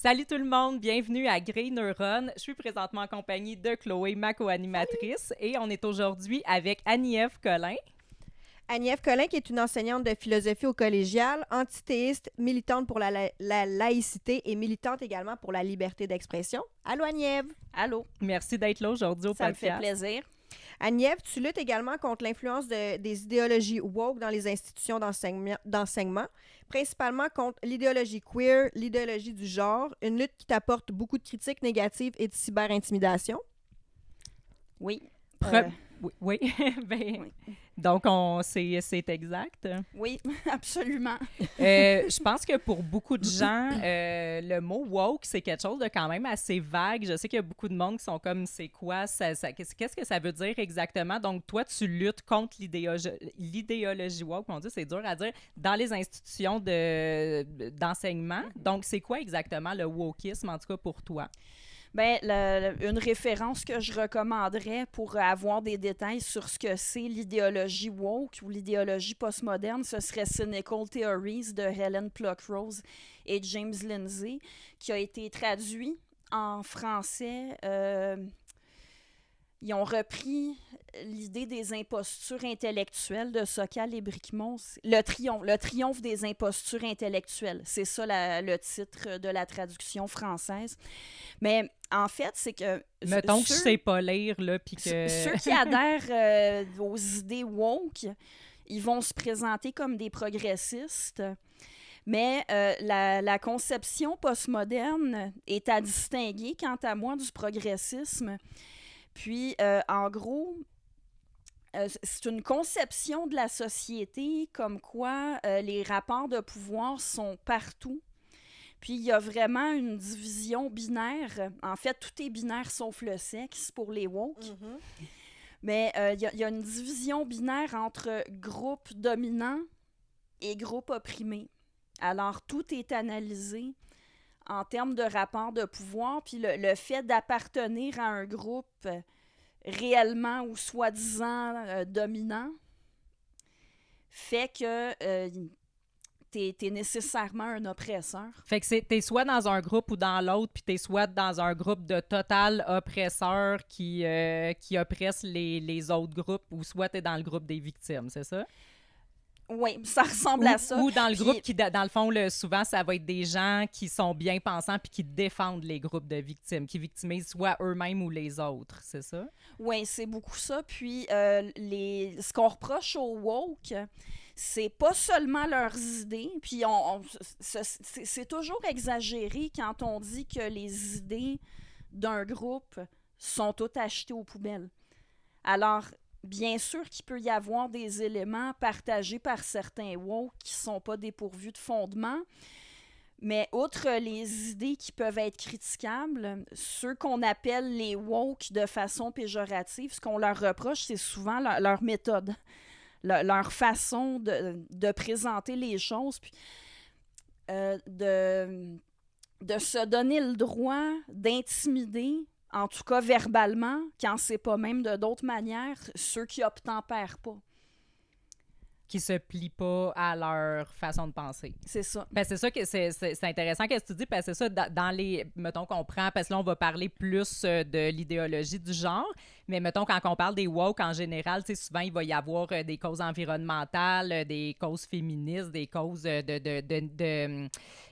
Salut tout le monde, bienvenue à Grey Neuron. Je suis présentement en compagnie de Chloé, ma co-animatrice, et on est aujourd'hui avec Annie-Ève Collin. Annie-Ève Collin, qui est une enseignante de philosophie au collégial, antithéiste, militante pour la laïcité et militante également pour la liberté d'expression. Allô, Annie-Ève? Allô, Merci d'être là aujourd'hui au ça podcast. me fait plaisir. Annie-Ève, tu luttes également contre l'influence des idéologies woke dans les institutions d'enseignement, principalement contre l'idéologie queer, l'idéologie du genre, une lutte qui t'apporte beaucoup de critiques négatives et de cyber-intimidation. Oui. Oui. Ben, Oui. donc, c'est exact. Oui, absolument. Je pense que pour beaucoup de gens, le mot woke, c'est quelque chose de quand même assez vague. Je sais qu'il y a beaucoup de monde qui sont comme, c'est quoi, qu'est-ce que ça veut dire exactement? Donc, toi, tu luttes contre l'idéologie woke. Mon Dieu, c'est dur à dire, dans les institutions d'enseignement. Donc, c'est quoi exactement le wokisme, en tout cas pour toi? Ben, une référence que je recommanderais pour avoir des détails sur ce que c'est l'idéologie woke ou l'idéologie postmoderne, ce serait Cynical Theories de Helen Pluckrose et James Lindsay, qui a été traduit en français. Ils ont repris l'idée des impostures intellectuelles de Sokal et Bricmont. Le triomphe des impostures intellectuelles. C'est ça le titre de la traduction française. Mais en fait, c'est que... Mettons que je sais pas lire, là, puis que... Ceux qui adhèrent aux idées woke, ils vont se présenter comme des progressistes. Mais la conception postmoderne est à distinguer, quant à moi, du progressisme. Puis, en gros, c'est une conception de la société comme quoi les rapports de pouvoir sont partout. Puis, il y a vraiment une division binaire. En fait, tout est binaire sauf le sexe pour les woke. Mm-hmm. Mais il y a une division binaire entre groupe dominant et groupe opprimé. Alors, tout est analysé en termes de rapport de pouvoir, puis le fait d'appartenir à un groupe réellement ou soi-disant dominant fait que t'es nécessairement un oppresseur. Fait que t'es soit dans un groupe ou dans l'autre, puis t'es soit dans un groupe de total oppresseurs qui oppressent les autres groupes, ou soit t'es dans le groupe des victimes, c'est ça? Oui, ça ressemble à ça. Ou dans le groupe qui, dans le fond, souvent, ça va être des gens qui sont bien pensants puis qui défendent les groupes de victimes, qui victimisent soit eux-mêmes ou les autres, c'est ça? Oui, c'est beaucoup ça. Puis, ce qu'on reproche aux woke, c'est pas seulement leurs idées, puis c'est toujours exagéré quand on dit que les idées d'un groupe sont toutes achetées aux poubelles. Alors, bien sûr qu'il peut y avoir des éléments partagés par certains woke qui ne sont pas dépourvus de fondement, mais outre les idées qui peuvent être critiquables, ceux qu'on appelle les woke de façon péjorative, ce qu'on leur reproche, c'est souvent leur méthode, leur façon de présenter les choses, puis de se donner le droit d'intimider, en tout cas verbalement, quand c'est pas même de d'autres manières, ceux qui obtempèrent pas. Qui se plient pas à leur façon de penser. C'est ça. Ben, c'est ça que c'est intéressant qu'est-ce que tu dis, parce que c'est ça, dans les... Mettons qu'on prend, parce que là, on va parler plus de l'idéologie du genre, mais mettons, quand on parle des woke en général, tu sais, souvent, il va y avoir des causes environnementales, des causes féministes, des causes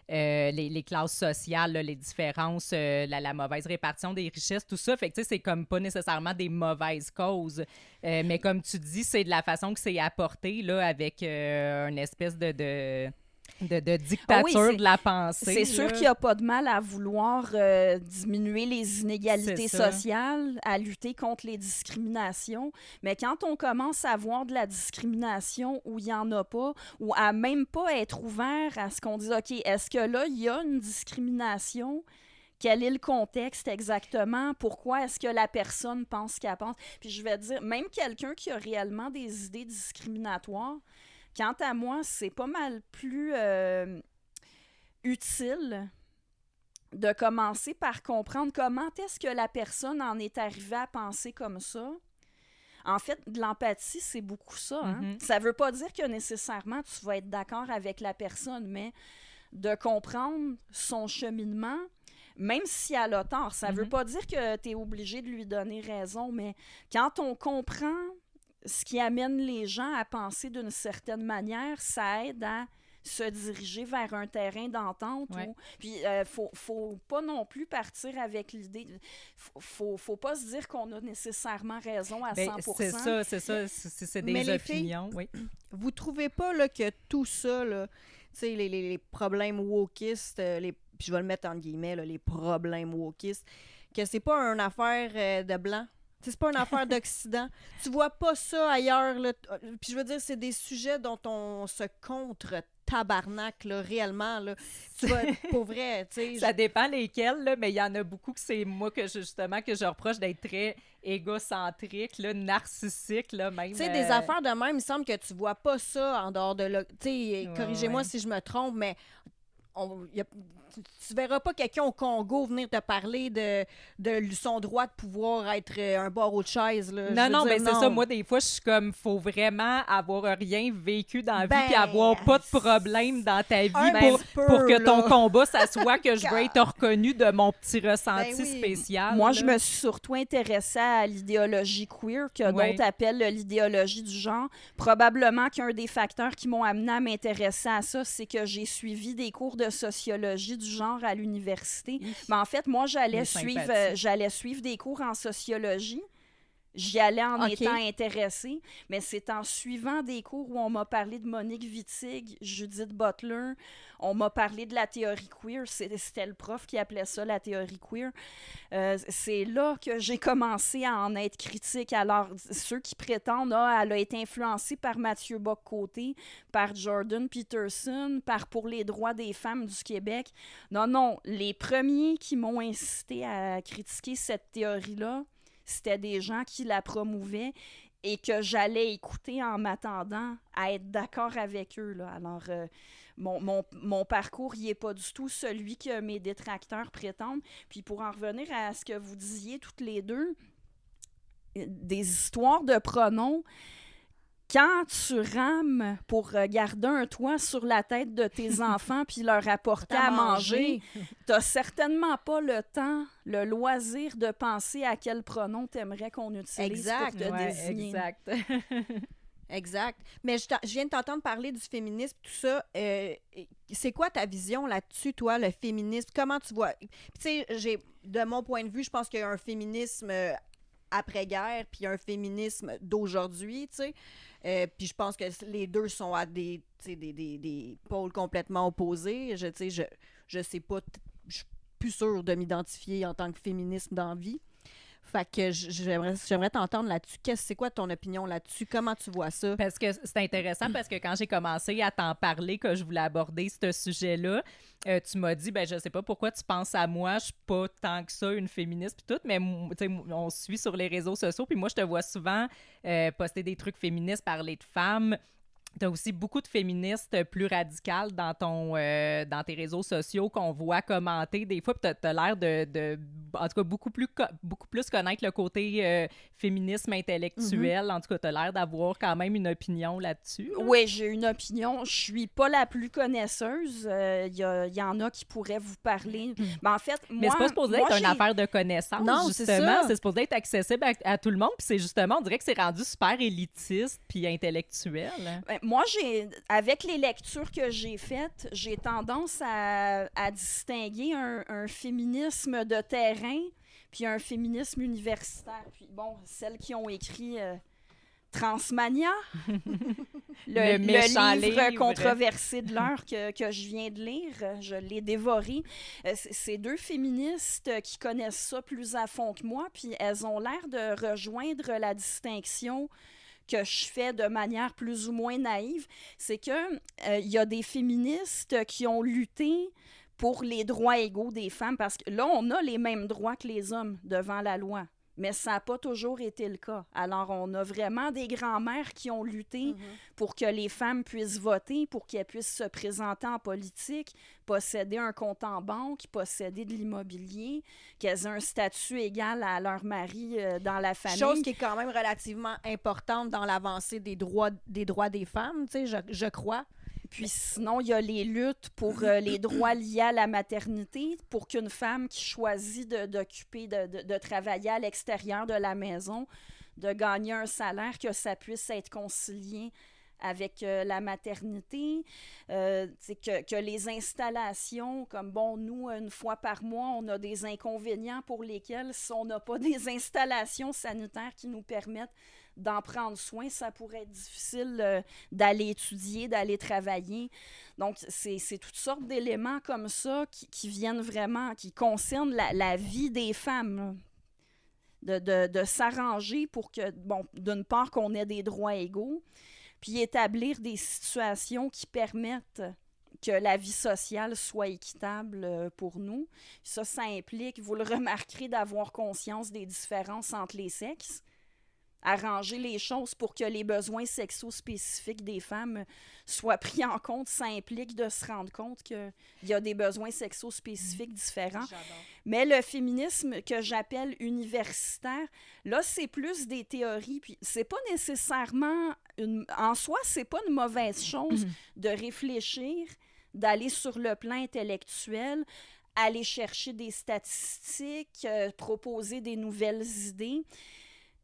les classes sociales, là, les différences, la mauvaise répartition des richesses, tout ça. Fait que, tu sais, c'est comme pas nécessairement des mauvaises causes. Mais comme tu dis, c'est de la façon que c'est apporté, là, avec une espèce de dictature de la pensée. C'est sûr qu'il n'y a pas de mal à vouloir diminuer les inégalités sociales, à lutter contre les discriminations. Mais quand on commence à voir de la discrimination où il n'y en a pas, ou à même pas être ouvert à ce qu'on dise, OK, est-ce que là, il y a une discrimination? Quel est le contexte exactement? Pourquoi est-ce que la personne pense ce qu'elle pense? Puis je vais dire, même quelqu'un qui a réellement des idées discriminatoires, quant à moi, c'est pas mal plus utile de commencer par comprendre comment est-ce que la personne en est arrivée à penser comme ça. En fait, de l'empathie, c'est beaucoup ça. Hein? Mm-hmm. Ça veut pas dire que nécessairement tu vas être d'accord avec la personne, mais de comprendre son cheminement, même si elle a tort. Ça veut pas dire que tu es obligé de lui donner raison, mais quand on comprend ce qui amène les gens à penser d'une certaine manière, ça aide à se diriger vers un terrain d'entente. Ouais. Puis, faut pas non plus partir avec l'idée... Faut pas se dire qu'on a nécessairement raison à 100%. C'est ça. C'est des Mais les opinions. Oui. Vous trouvez pas là, que tout ça, là, tu sais, les problèmes wokistes, puis je vais le mettre en guillemets, là, les problèmes wokistes, que c'est pas une affaire de blanc? T'sais, c'est pas une affaire d'Occident. Tu vois pas ça ailleurs. Là. Puis je veux dire, c'est des sujets dont on se contre-tabarnak, là, réellement. Là. Tu vois, pour vrai, tu sais... Ça dépend lesquels, là, mais il y en a beaucoup que c'est moi que je reproche d'être très égocentrique, là, narcissique, là, même. Tu sais, des affaires de même, il me semble que tu vois pas ça en dehors de... Tu sais, corrigez-moi si je me trompe, mais... Tu verras pas quelqu'un au Congo venir te parler de son droit de pouvoir être un barreau de chaise. Là. Non, mais c'est ça. Moi, des fois, je suis comme, faut vraiment avoir rien vécu dans la vie puis Ben, avoir pas de problème dans ta vie pour que là. ton combat, ça soit que je veux être reconnu de mon petit ressenti Ben oui. spécial. Moi, là. je me suis surtout intéressée à l'idéologie queer, que d'autres appellent l'idéologie du genre. Probablement qu'un des facteurs qui m'ont amené à m'intéresser à ça, c'est que j'ai suivi des cours de sociologie du genre à l'université. Mais en fait, moi, j'allais suivre des cours en sociologie. J'y allais en étant intéressée, mais c'est en suivant des cours où on m'a parlé de Monique Wittig, Judith Butler, on m'a parlé de la théorie queer, c'était le prof qui appelait ça la théorie queer. C'est là que j'ai commencé à en être critique. Alors, ceux qui prétendent, elle a été influencée par Mathieu Bock-Côté, par Jordan Peterson, par Pour les droits des femmes du Québec. Non, les premiers qui m'ont incité à critiquer cette théorie-là, c'était des gens qui la promouvaient et que j'allais écouter en m'attendant à être d'accord avec eux. Là. Alors, mon parcours, il n'est pas du tout celui que mes détracteurs prétendent. Puis pour en revenir à ce que vous disiez toutes les deux, des histoires de pronoms, quand tu rames pour garder un toit sur la tête de tes enfants puis leur apporter à manger, t'as certainement pas le temps, le loisir de penser à quel pronom t'aimerais qu'on utilise pour te désigner. Exact. Exact. Mais je viens de t'entendre parler du féminisme, tout ça. C'est quoi ta vision là-dessus, toi, le féminisme? Comment tu vois? Tu sais, de mon point de vue, je pense qu'il y a un féminisme après-guerre puis un féminisme d'aujourd'hui, tu sais. Puis je pense que les deux sont à des pôles complètement opposés. Je sais pas, je suis plus sûre de m'identifier en tant que féminisme dans la vie. Fait que j'aimerais t'entendre là-dessus. C'est quoi ton opinion là-dessus? Comment tu vois ça? Parce que c'est intéressant parce que quand j'ai commencé à t'en parler, que je voulais aborder ce sujet-là, tu m'as dit, je sais pas pourquoi tu penses à moi, je suis pas tant que ça une féministe puis tout, mais on se suit sur les réseaux sociaux puis moi, je te vois souvent poster des trucs féministes, parler de femmes. Tu as aussi beaucoup de féministes plus radicales dans tes réseaux sociaux qu'on voit commenter des fois. Puis tu as l'air de en tout cas, beaucoup plus connaître le côté féminisme intellectuel. En tout cas, tu as l'air d'avoir quand même une opinion là-dessus. Là. Oui, j'ai une opinion. Je suis pas la plus connaisseuse. Il y en a qui pourraient vous parler. Mais en fait, mais c'est pas supposé être une affaire de connaissance, non, justement. C'est supposé être accessible à tout le monde. Puis c'est justement, on dirait que c'est rendu super élitiste puis intellectuel. Moi, avec les lectures que j'ai faites, j'ai tendance à distinguer un féminisme de terrain puis un féminisme universitaire. Puis bon, celles qui ont écrit Transmania, le livre controversé de l'heure que je viens de lire, je l'ai dévoré. C'est deux féministes qui connaissent ça plus à fond que moi, puis elles ont l'air de rejoindre la distinction que je fais de manière plus ou moins naïve, c'est que y a des féministes qui ont lutté pour les droits égaux des femmes, parce que là, on a les mêmes droits que les hommes devant la loi, mais ça n'a pas toujours été le cas. Alors, on a vraiment des grands-mères qui ont lutté pour que les femmes puissent voter, pour qu'elles puissent se présenter en politique, posséder un compte en banque, posséder de l'immobilier, qu'elles aient un statut égal à leur mari dans la famille. Chose qui est quand même relativement importante dans l'avancée des droits des femmes, tu sais, je crois. Puis sinon, il y a les luttes pour les droits liés à la maternité, pour qu'une femme qui choisit de travailler à l'extérieur de la maison, de gagner un salaire, que ça puisse être concilié avec la maternité, que les installations, comme nous, une fois par mois, on a des inconvénients pour lesquels, si on n'a pas des installations sanitaires qui nous permettent d'en prendre soin, ça pourrait être difficile d'aller étudier, d'aller travailler. Donc, c'est toutes sortes d'éléments comme ça qui viennent vraiment, qui concernent la vie des femmes, de s'arranger pour que, d'une part, qu'on ait des droits égaux, puis établir des situations qui permettent que la vie sociale soit équitable pour nous. Ça implique, vous le remarquerez, d'avoir conscience des différences entre les sexes, arranger les choses pour que les besoins sexo-spécifiques des femmes soient pris en compte. Ça implique de se rendre compte qu'il y a des besoins sexo-spécifiques différents. J'adore. Mais le féminisme que j'appelle universitaire, là, c'est plus des théories. Puis c'est pas nécessairement... En soi, c'est pas une mauvaise chose de réfléchir, d'aller sur le plan intellectuel, aller chercher des statistiques, proposer des nouvelles idées.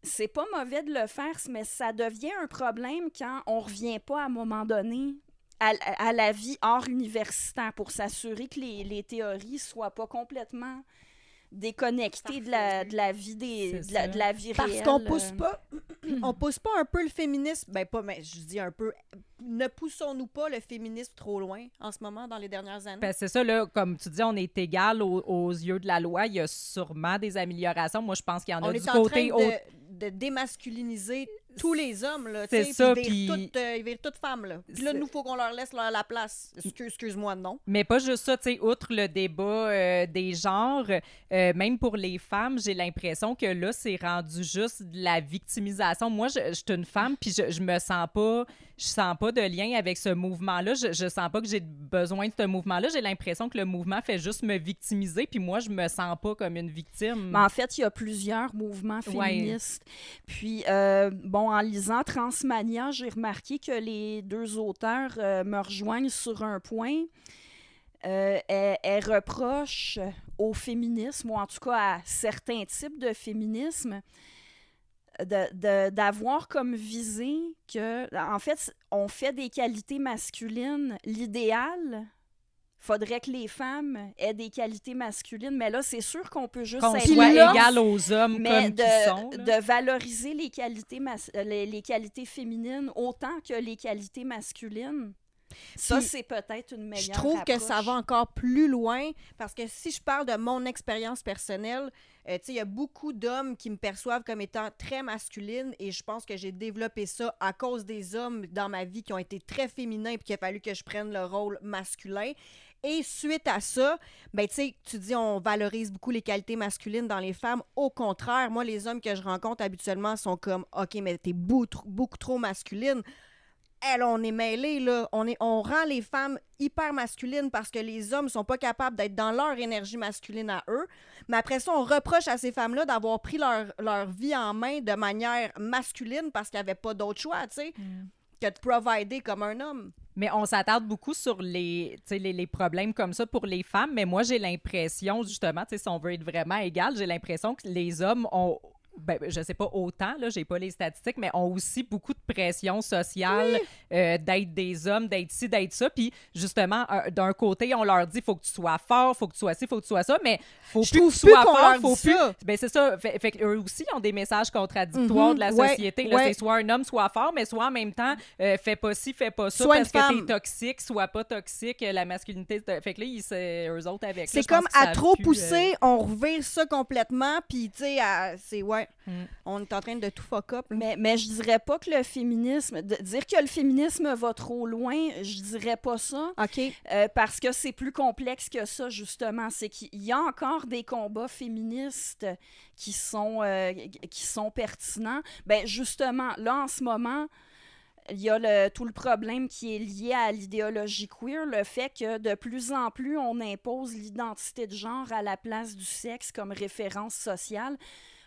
C'est pas mauvais de le faire, mais ça devient un problème quand on revient pas à un moment donné à la vie hors universitaire pour s'assurer que les théories soient pas complètement déconnectées de la vie de la vie réelle. Parce qu'on pousse pas un peu le féminisme, je dis un peu, ne poussons-nous pas le féminisme trop loin en ce moment dans les dernières années? Ben, c'est ça, là, comme tu dis, on est égal aux yeux de la loi. Il y a sûrement des améliorations. Moi, je pense qu'il y en a du côté... On est en train de démasculiniser tous les hommes, là, c'est ça, puis... Ils virent toutes femmes, là. Puis là, nous, il faut qu'on leur laisse la place. Excuse-moi, non. Mais pas juste ça, tu sais, outre le débat des genres, même pour les femmes, j'ai l'impression que là, c'est rendu juste de la victimisation. Moi, je suis une femme, puis je me sens pas... Je sens pas de lien avec ce mouvement-là. Je sens pas que j'ai besoin de ce mouvement-là. J'ai l'impression que le mouvement fait juste me victimiser, puis moi, je me sens pas comme une victime. Mais en fait, il y a plusieurs mouvements féministes. Ouais. Puis, en lisant Transmania, j'ai remarqué que les deux auteurs me rejoignent sur un point. Elle reproche au féminisme, ou en tout cas à certains types de féminisme, d'avoir comme visée que, en fait, on fait des qualités masculines. L'idéal, faudrait que les femmes aient des qualités masculines, mais là, c'est sûr qu'on peut juste qu'on être soit égal aux hommes comme qu'ils sont. De valoriser les qualités féminines autant que les qualités masculines. Ça, puis, c'est peut-être une meilleure Je trouve approche. Que ça va encore plus loin, parce que si je parle de mon expérience personnelle, il y a beaucoup d'hommes qui me perçoivent comme étant très masculine, et je pense que j'ai développé ça à cause des hommes dans ma vie qui ont été très féminins et qu'il a fallu que je prenne le rôle masculin. Et suite à ça, tu dis on valorise beaucoup les qualités masculines dans les femmes. Au contraire, moi, les hommes que je rencontre habituellement sont comme « OK, mais t'es beaucoup trop masculine ». On est mêlés, là. On rend les femmes hyper masculines parce que les hommes sont pas capables d'être dans leur énergie masculine à eux. Mais après ça, on reproche à ces femmes-là d'avoir pris leur vie en main de manière masculine parce qu'il n'y avait pas d'autre choix, tu sais, que de provider comme un homme. Mais on s'attarde beaucoup sur les problèmes comme ça pour les femmes. Mais moi, j'ai l'impression, justement, si on veut être vraiment égal, j'ai l'impression que les hommes ont... je sais pas autant, là, j'ai pas les statistiques, mais ont aussi beaucoup de pression sociale d'être des hommes, d'être ci, d'être ça. Puis justement, d'un côté, on leur dit faut que tu sois fort, faut que tu sois ci, faut que tu sois ça, mais faut plus que tu sois fort, faut plus. Ben c'est ça. Fait qu'eux aussi ont des messages contradictoires de la société. Là, c'est soit un homme soit fort, mais soit en même temps fais pas ci, fais pas ça, parce que t'es toxique, soit pas toxique, la masculinité. Fait que là, c'est eux autres avec. C'est comme à trop pousser, on revire ça complètement, puis tu sais, c'est on est en train de tout fuck up. Mais je dirais pas que le féminisme... dire que le féminisme va trop loin, je dirais pas ça. OK. Parce que c'est plus complexe que ça, justement. C'est qu'il y a encore des combats féministes qui sont pertinents. Ben justement, là, en ce moment... Il y a tout le problème qui est lié à l'idéologie queer, le fait que de plus en plus, on impose l'identité de genre à la place du sexe comme référence sociale.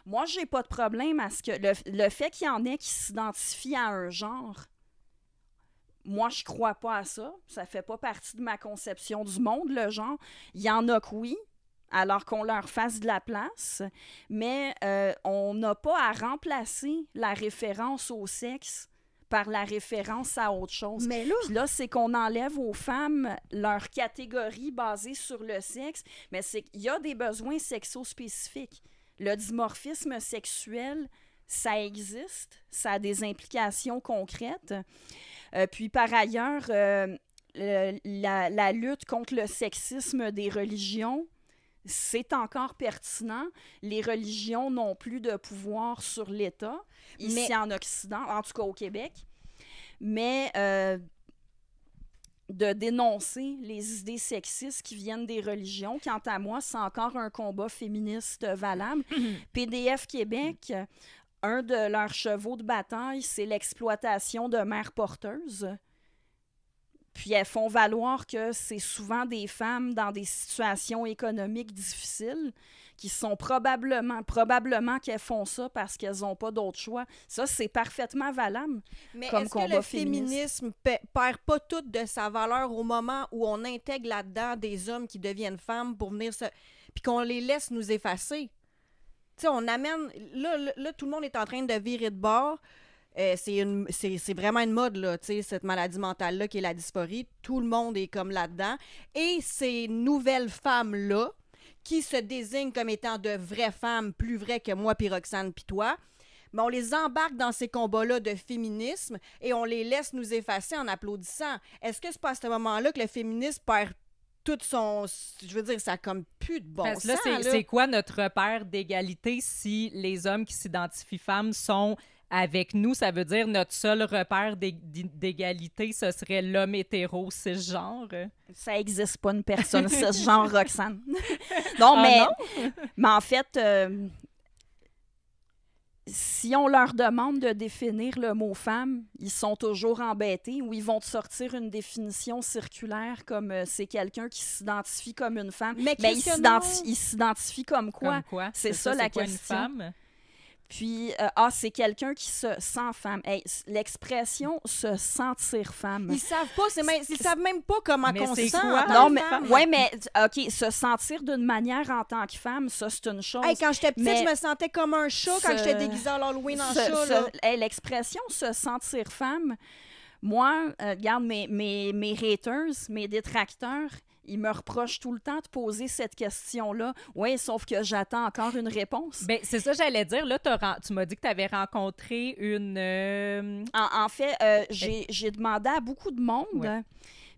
Moi, j'ai pas de problème à ce que le fait qu'il y en ait qui s'identifient à un genre, moi, je crois pas à ça. Ça fait pas partie de ma conception du monde, le genre. Il y en a que oui, alors qu'on leur fasse de la place, mais on n'a pas à remplacer la référence au sexe par la référence à autre chose. Mais là, Puis là, c'est qu'on enlève aux femmes leur catégorie basée sur le sexe, mais c'est qu'il y a des besoins sexo-spécifiques. Le dimorphisme sexuel, ça existe, ça a des implications concrètes. Puis par ailleurs, la lutte contre le sexisme des religions, c'est encore pertinent. Les religions n'ont plus de pouvoir sur l'État, ici en Occident, en tout cas au Québec. Mais de dénoncer les idées sexistes qui viennent des religions, quant à moi, c'est encore un combat féministe valable. PDF Québec, un de leurs chevaux de bataille, c'est l'exploitation de mères porteuses. Puis elles font valoir que c'est souvent des femmes dans des situations économiques difficiles qui sont probablement qu'elles font ça parce qu'elles n'ont pas d'autre choix. Ça, c'est parfaitement valable mais comme est-ce combat que le féministe. féminisme perd pas toute de sa valeur au moment où on intègre là-dedans des hommes qui deviennent femmes pour venir se... puis qu'on les laisse nous effacer? Tu sais, on amène... Là, tout le monde est en train de virer de bord. C'est vraiment une mode, là, tu sais, cette maladie mentale-là qui est la dysphorie. Tout le monde est comme là-dedans. Et ces nouvelles femmes-là, qui se désignent comme étant de vraies femmes, plus vraies que moi, puis Roxane, puis toi, mais on les embarque dans ces combats-là de féminisme et on les laisse nous effacer en applaudissant. Est-ce que c'est pas à ce moment-là que le féminisme perd tout son... Je veux dire, ça a comme plus de bon Parce sens. que là, c'est quoi notre repère d'égalité si les hommes qui s'identifient femmes sont avec nous? Ça veut dire notre seul repère d'égalité, ce serait l'homme hétéro cisgenre? Ça n'existe pas une personne cisgenre, Roxane. Non, mais, mais en fait, si on leur demande de définir le mot femme, ils sont toujours embêtés ou ils vont te sortir une définition circulaire comme c'est quelqu'un qui s'identifie comme une femme. Mais il s'identifie comme quoi? Comme quoi? C'est ça la question. Une femme? Puis, c'est quelqu'un qui se sent femme. Hey, l'expression « se sentir femme ». Ils savent pas, ils savent même pas comment on se sent en tant Non, que mais, femme. ouais, mais OK, se sentir d'une manière en tant que femme, ça, c'est une chose. Hey, quand j'étais petite, mais je me sentais comme un chat quand j'étais déguisée à l'Halloween en chat. Là. Hey, l'expression « se sentir femme », moi, regarde, mes haters, mes détracteurs, ils me reprochent tout le temps de poser cette question-là. Oui, sauf que j'attends encore une réponse. Bien, c'est ça, j'allais dire. Là, tu m'as dit que tu avais rencontré une... En fait, j'ai demandé à beaucoup de monde. Ouais.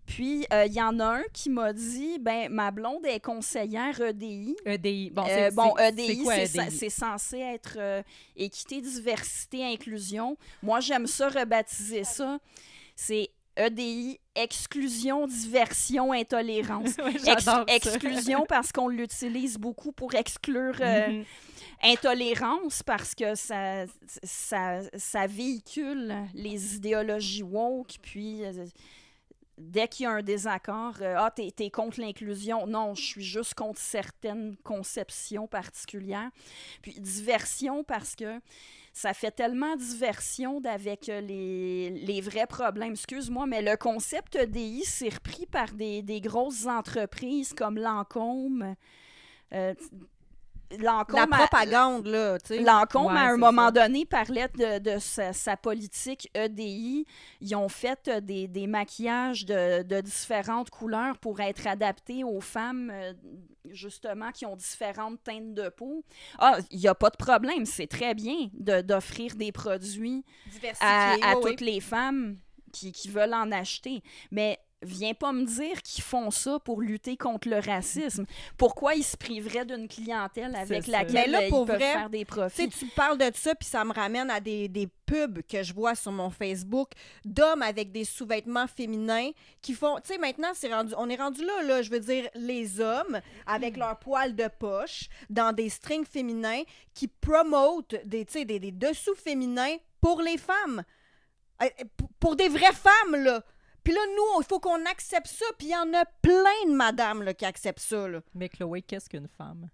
Puis, il y en a un qui m'a dit, ma blonde est conseillère EDI. EDI. Bon, EDI, c'est quoi EDI? C'est censé être équité, diversité, inclusion. Moi, j'aime ça rebaptiser ça. C'est EDI, exclusion, diversion, intolérance. Oui, j'adore ça. Exclusion parce qu'on l'utilise beaucoup pour exclure intolérance parce que ça véhicule les idéologies woke, puis dès qu'il y a un désaccord, t'es contre l'inclusion. Non, je suis juste contre certaines conceptions particulières. Puis diversion parce que ça fait tellement diversion avec les vrais problèmes. Excuse-moi, mais le concept EDI, c'est repris par des grosses entreprises comme Lancôme. La propagande, là, tu sais. Lancôme, Ouais, à un c'est moment ça. donné, parlait de sa politique EDI. Ils ont fait des maquillages de différentes couleurs pour être adaptés aux femmes, justement, qui ont différentes teintes de peau. Il n'y a pas de problème. C'est très bien d'offrir des produits à toutes les femmes qui veulent en acheter. Mais viens pas me dire qu'ils font ça pour lutter contre le racisme. Pourquoi ils se priveraient d'une clientèle avec laquelle ils peuvent vrai, faire des Tu profits? sais, tu parles de ça, puis ça me ramène à des pubs que je vois sur mon Facebook d'hommes avec des sous-vêtements féminins qui font... Tu sais, maintenant, on est rendu là, je veux dire, les hommes avec leurs poils de poche dans des strings féminins qui promotent des dessous féminins pour les femmes. Pour des vraies femmes, là. Puis là, nous, il faut qu'on accepte ça. Puis il y en a plein de madames là, qui acceptent ça. Là. Mais Chloé, qu'est-ce qu'une femme?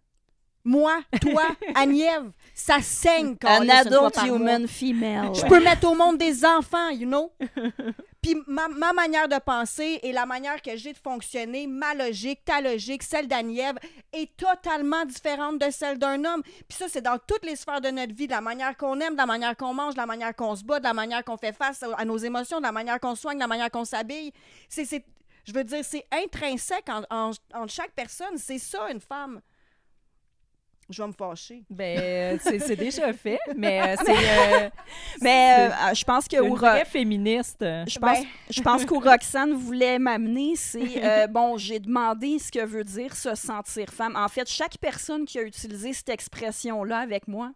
Moi, toi, Agnève, ça saigne quand An adult human female. Je peux mettre au monde des enfants, you know? Puis ma manière de penser et la manière que j'ai de fonctionner, ma logique, ta logique, celle d'Agnève, est totalement différente de celle d'un homme. Puis ça, c'est dans toutes les sphères de notre vie, de la manière qu'on aime, de la manière qu'on mange, de la manière qu'on se bat, de la manière qu'on fait face à nos émotions, de la manière qu'on soigne, de la manière qu'on s'habille. Je veux dire, c'est intrinsèque en chaque personne. C'est ça, une femme. Je vais me fâcher. Ben, c'est déjà fait, mais je pense que une vraie féministe. Je pense qu'où Roxane voulait m'amener, c'est j'ai demandé ce que veut dire se sentir femme. En fait, chaque personne qui a utilisé cette expression-là avec moi,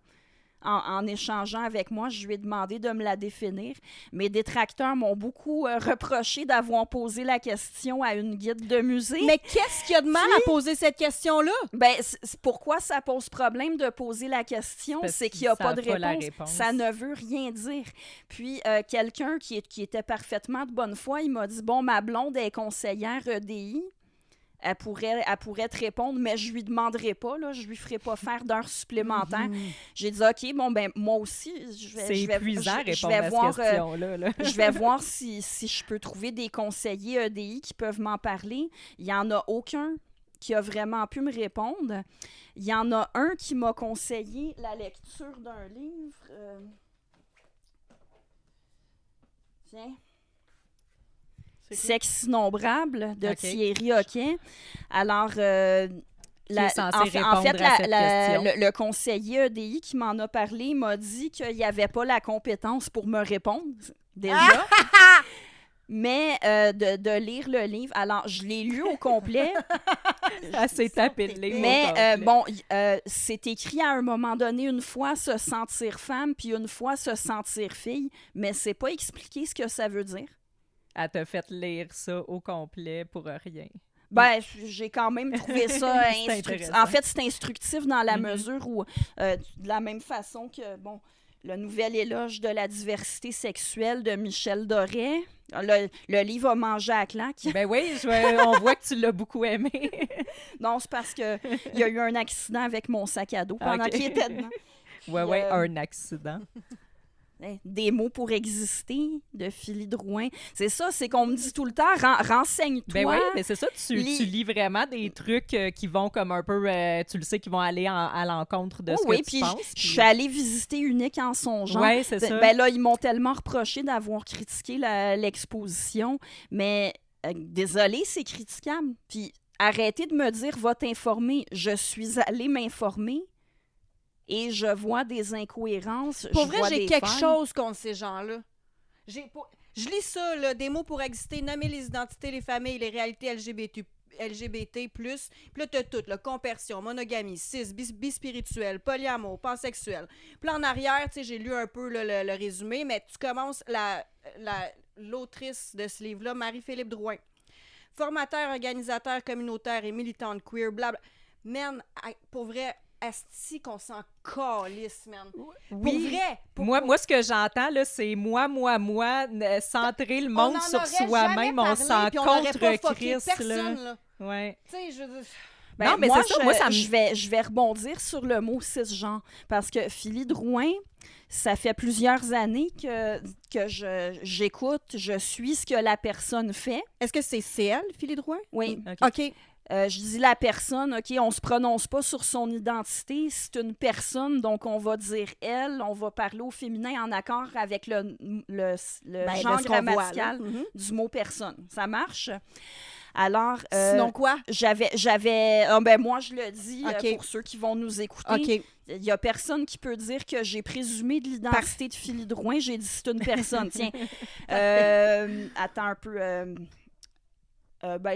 en échangeant avec moi, je lui ai demandé de me la définir. Mes détracteurs m'ont beaucoup reproché d'avoir posé la question à une guide de musée. Mais qu'est-ce qu'il y a de mal à poser cette question-là? Ben, pourquoi ça pose problème de poser la question? C'est qu'il n'y a pas de réponse. Ça ne veut rien dire. Puis, quelqu'un qui était parfaitement de bonne foi, il m'a dit, bon, ma blonde est conseillère EDI. Elle pourrait te répondre, mais je lui demanderai pas, là, je lui ferai pas faire d'heures supplémentaires. J'ai dit, OK, bon, ben moi aussi, je vais voir si je peux trouver des conseillers EDI qui peuvent m'en parler. Il y en a aucun qui a vraiment pu me répondre. Il y en a un qui m'a conseillé la lecture d'un livre. Tiens. Sexe innombrable de Thierry Hoquet. Alors, le conseiller EDI qui m'en a parlé m'a dit qu'il n'y avait pas la compétence pour me répondre, déjà. Mais de lire le livre. Alors, je l'ai lu au complet. Ça s'est tapé de livre. Mais c'est écrit à un moment donné, une fois se sentir femme, puis une fois se sentir fille, mais c'est pas expliqué ce que ça veut dire. Elle t'a fait lire ça au complet pour rien. Ben, j'ai quand même trouvé ça instructif. En fait, c'est instructif dans la mesure où, de la même façon que, le nouvel éloge de la diversité sexuelle de Michel Doré, le livre a mangé à claque. Ben oui, on voit que tu l'as beaucoup aimé. Non, c'est parce qu'il y a eu un accident avec mon sac à dos pendant qu'il était dedans. Oui, un accident. Des mots pour exister de Philly Drouin. C'est ça, c'est qu'on me dit tout le temps, renseigne-toi. Ben oui, mais c'est ça, tu lis vraiment des trucs qui vont comme un peu, tu le sais, qui vont aller à l'encontre de ce que tu penses. Je suis allée visiter Unique en son genre. Oui, c'est ça. Ben là, ils m'ont tellement reproché d'avoir critiqué l'exposition, mais désolé, c'est critiquable. Puis arrêtez de me dire, va t'informer. Je suis allée m'informer. Et je vois des incohérences. Pour vrai, j'ai quelque chose contre ces gens-là. Je lis ça, là, des mots pour exister, nommer les identités, les familles, les réalités LGBT+. Puis là, t'as tout, là, compersion, monogamie, cis, bispirituel, polyamour, pansexuel. Puis là, en arrière, tu sais, j'ai lu un peu le résumé, mais tu commences l'autrice de ce livre-là, Marie-Philippe Drouin. Formateur, organisateur, communautaire et militante queer, blablabla. Man, pour vrai... Asti qu'on s'en calisse, man. Oui. Pour vrai. Moi, ce que j'entends, là, c'est moi, centrer le monde sur soi-même. On s'en contre Christ, là. Ouais. Tu sais, je veux dire... non, mais je vais rebondir sur le mot cisgenre. Parce que Philly Drouin, ça fait plusieurs années que j'écoute, je suis ce que la personne fait. Est-ce que c'est elle, Philly Drouin? Oui. OK. Je dis la personne, OK, on se prononce pas sur son identité, c'est une personne, donc on va dire elle, on va parler au féminin en accord avec le genre grammatical du mot personne. Ça marche? Alors, sinon quoi? Moi, je le dis pour ceux qui vont nous écouter. OK. Il y a personne qui peut dire que j'ai présumé de l'identité de Philly Drouin. J'ai dit c'est une personne. Tiens, attends un peu...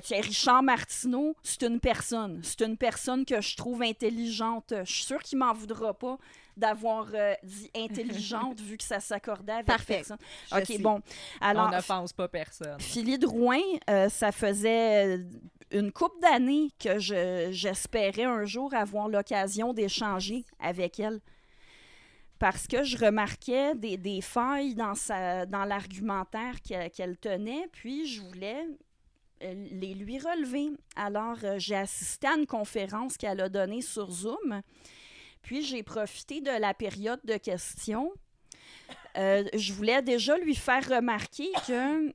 tiens, Richard Martineau, c'est une personne. C'est une personne que je trouve intelligente. Je suis sûre qu'il m'en voudra pas d'avoir dit intelligente vu que ça s'accordait avec personne. OK, bon. Alors, on n'offense pas personne. Philly Drouin, ça faisait une couple d'années que j'espérais un jour avoir l'occasion d'échanger avec elle. Parce que je remarquais des failles dans l'argumentaire qu'elle tenait, puis je voulais les lui relever. Alors, j'ai assisté à une conférence qu'elle a donnée sur Zoom, puis j'ai profité de la période de questions. Je voulais déjà lui faire remarquer que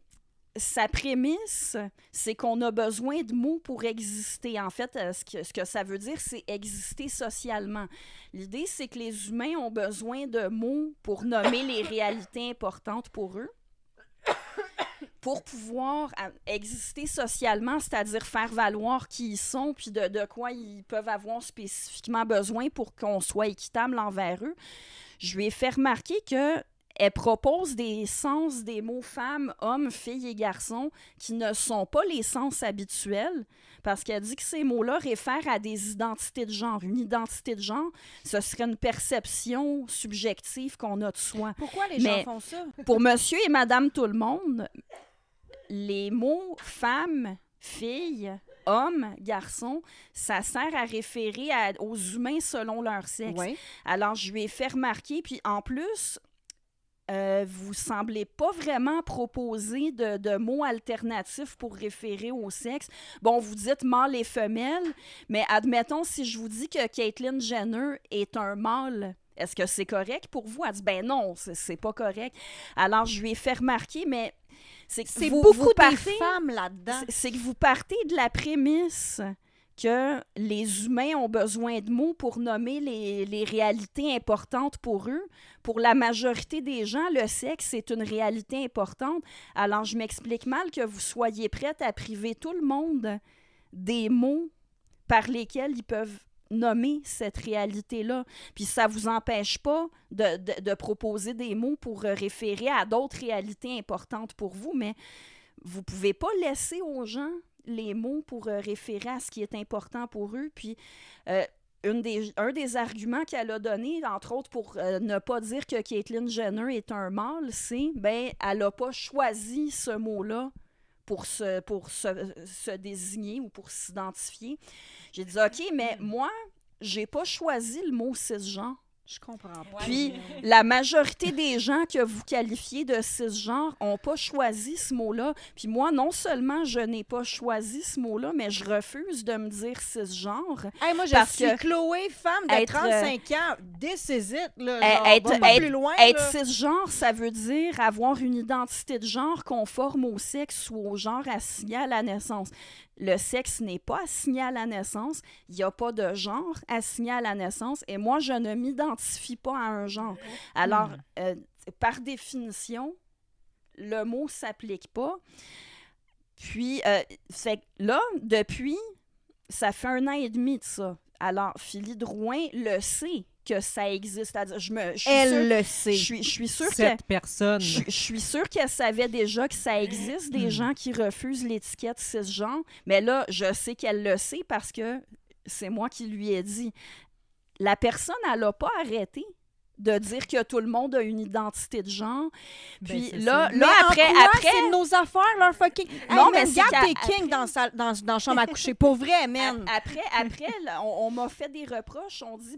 sa prémisse, c'est qu'on a besoin de mots pour exister. En fait, ce que ça veut dire, c'est exister socialement. L'idée, c'est que les humains ont besoin de mots pour nommer les réalités importantes pour eux, pour pouvoir exister socialement, c'est-à-dire faire valoir qui ils sont, puis de quoi ils peuvent avoir spécifiquement besoin pour qu'on soit équitable envers eux. Je lui ai fait remarquer que elle propose des sens des mots femmes, hommes, filles et garçons qui ne sont pas les sens habituels, parce qu'elle dit que ces mots-là réfèrent à des identités de genre. Une identité de genre, ce serait une perception subjective qu'on a de soi. Pourquoi les gens font ça? Pour monsieur et madame tout le monde, les mots femme, fille, homme, garçon, ça sert à référer aux humains selon leur sexe. Oui. Alors, je lui ai fait remarquer, puis en plus, vous semblez pas vraiment proposer de mots alternatifs pour référer au sexe. Bon, vous dites mâle et femelle, mais admettons, si je vous dis que Caitlyn Jenner est un mâle, est-ce que c'est correct pour vous? Elle dit, ben non, c'est pas correct. Alors, je lui ai fait remarquer, mais c'est beaucoup de femmes là-dedans. C'est que vous partez de la prémisse que les humains ont besoin de mots pour nommer les réalités importantes pour eux. Pour la majorité des gens, le sexe est une réalité importante. Alors, je m'explique mal que vous soyez prête à priver tout le monde des mots par lesquels ils peuvent nommer cette réalité-là. Puis ça ne vous empêche pas de proposer des mots pour référer à d'autres réalités importantes pour vous, mais vous ne pouvez pas laisser aux gens les mots pour référer à ce qui est important pour eux. Puis, un des arguments qu'elle a donné, entre autres pour ne pas dire que Caitlyn Jenner est un mâle, c'est, ben, elle n'a pas choisi ce mot-là pour se désigner ou pour s'identifier. J'ai dit, OK, mais moi, j'ai pas choisi le mot cisgenre. Je comprends pas. Puis, la majorité des gens que vous qualifiez de cisgenre n'ont pas choisi ce mot-là. Puis moi, non seulement je n'ai pas choisi ce mot-là, mais je refuse de me dire cisgenre. Hey, moi, je suis Chloé, femme de 35 ans. This is it, là. Plus loin, être cisgenre, ça veut dire avoir une identité de genre conforme au sexe ou au genre assigné à la naissance. Le sexe n'est pas assigné à la naissance. Il n'y a pas de genre assigné à la naissance. Et moi, je ne m'identifie pas à un genre. Alors, par définition, le mot ne s'applique pas. Puis, là, depuis, ça fait 1 an et demi de ça. Alors, Philly Drouin le sait que ça existe. C'est-à-dire, elle le sait. Je suis sûre Cette personne. Je suis sûre qu'elle savait déjà que ça existe, des gens qui refusent l'étiquette cisgenre. Mais là, je sais qu'elle le sait parce que c'est moi qui lui ai dit. La personne, elle n'a pas arrêté de dire que tout le monde a une identité de genre. Puis là après c'est nos affaires, leur fucking... Non, mais garde tes kings dans la chambre à coucher. Pour vrai, man. Après là, on m'a fait des reproches. On dit,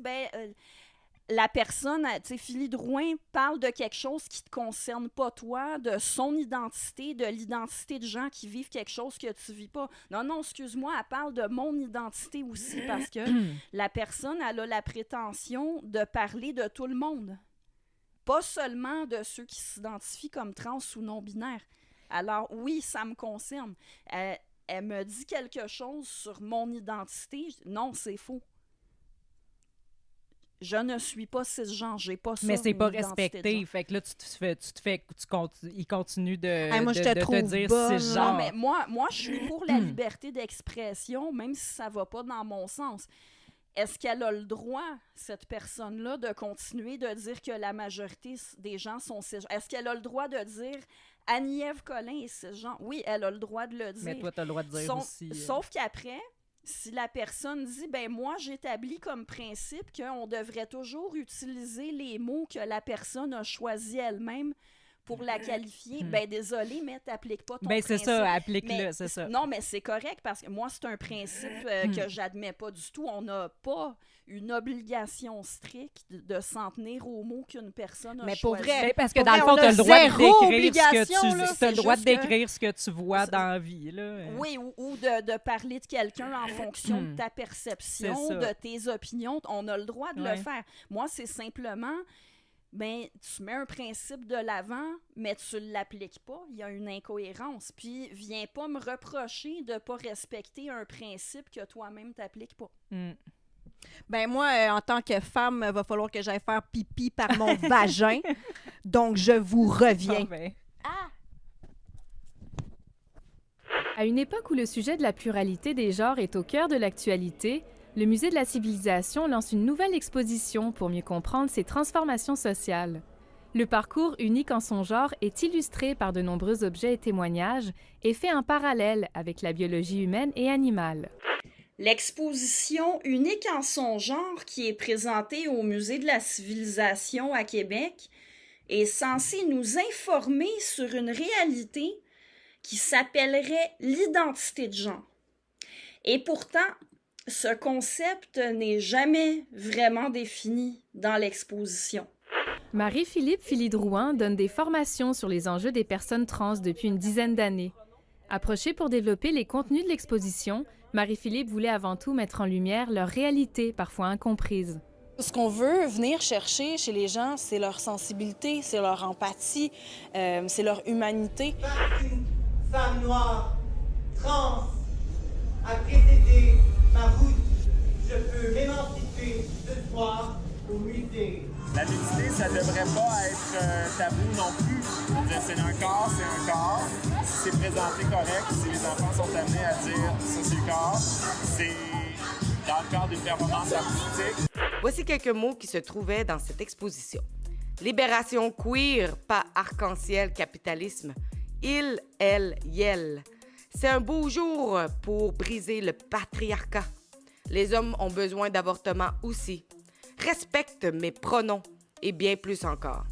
la personne, tu sais, Philly Drouin parle de quelque chose qui te concerne pas toi, de son identité, de l'identité de gens qui vivent quelque chose que tu vis pas. Non, excuse-moi, elle parle de mon identité aussi parce que la personne, elle a la prétention de parler de tout le monde. Pas seulement de ceux qui s'identifient comme trans ou non-binaires. Alors oui, ça me concerne. Elle me dit quelque chose sur mon identité. Non, c'est faux. Je ne suis pas cisgenre, j'ai pas ça. Mais c'est pas respecté. Fait que là, il continue de te dire cisgenre. Non, mais moi, je suis pour la liberté d'expression, même si ça va pas dans mon sens. Est-ce qu'elle a le droit, cette personne-là, de continuer de dire que la majorité des gens sont cisgenres? Est-ce qu'elle a le droit de dire Annie-Ève Collin est cisgenre? Oui, elle a le droit de le dire. Mais toi, t'as le droit de dire aussi. Sauf qu'après, si la personne dit, moi, j'établis comme principe qu'on devrait toujours utiliser les mots que la personne a choisis elle-même pour la qualifier, ben désolé, mais t'appliques pas ton Ben principe. c'est ça, applique-le, Mais c'est ça. Non, mais c'est correct parce que moi, c'est un principe que j'admets pas du tout. On n'a pas une obligation stricte de s'en tenir aux mots qu'une personne a Mais pour choisi. vrai, Ben, parce que Pour dans le vrai, fond, on tu as a le droit de zéro décrire obligation, là, t'as c'est le droit de juste que- décrire ce que tu vois dans la vie. Là. Oui, ou de parler de quelqu'un en fonction de ta perception, C'est ça. de tes opinions. On a le droit de Ouais. le faire. Moi, c'est simplement, ben, tu mets un principe de l'avant, mais tu ne l'appliques pas. Il y a une incohérence. Puis, viens pas me reprocher de ne pas respecter un principe que toi-même t'appliques pas. Ben moi, en tant que femme, il va falloir que j'aille faire pipi par mon vagin. Donc, je vous reviens. Ah, ben. À une époque où le sujet de la pluralité des genres est au cœur de l'actualité, le Musée de la Civilisation lance une nouvelle exposition pour mieux comprendre ces transformations sociales. Le parcours unique en son genre est illustré par de nombreux objets et témoignages et fait un parallèle avec la biologie humaine et animale. L'exposition unique en son genre qui est présentée au Musée de la Civilisation à Québec est censée nous informer sur une réalité qui s'appellerait l'identité de genre. Et pourtant, ce concept n'est jamais vraiment défini dans l'exposition. Marie-Philippe Philly-Drouin donne des formations sur les enjeux des personnes trans depuis une dizaine d'années. Approchée pour développer les contenus de l'exposition, Marie-Philippe voulait avant tout mettre en lumière leur réalité parfois incomprise. Ce qu'on veut venir chercher chez les gens, c'est leur sensibilité, c'est leur empathie, c'est leur humanité. Partout, femme noire, trans, a précédé ma route. Je peux m'émanciper ce soir au musée. La nudité, ça devrait pas être tabou non plus. Je veux dire, c'est un corps, c'est un corps. Si c'est présenté correct, si les enfants sont amenés à dire ça c'est le corps, c'est dans le cadre d'une performance artistique. Voici quelques mots qui se trouvaient dans cette exposition. Libération queer, pas arc-en-ciel capitalisme. Il, elle, yel. C'est un beau jour pour briser le patriarcat. Les hommes ont besoin d'avortement aussi. Respecte mes pronoms et bien plus encore.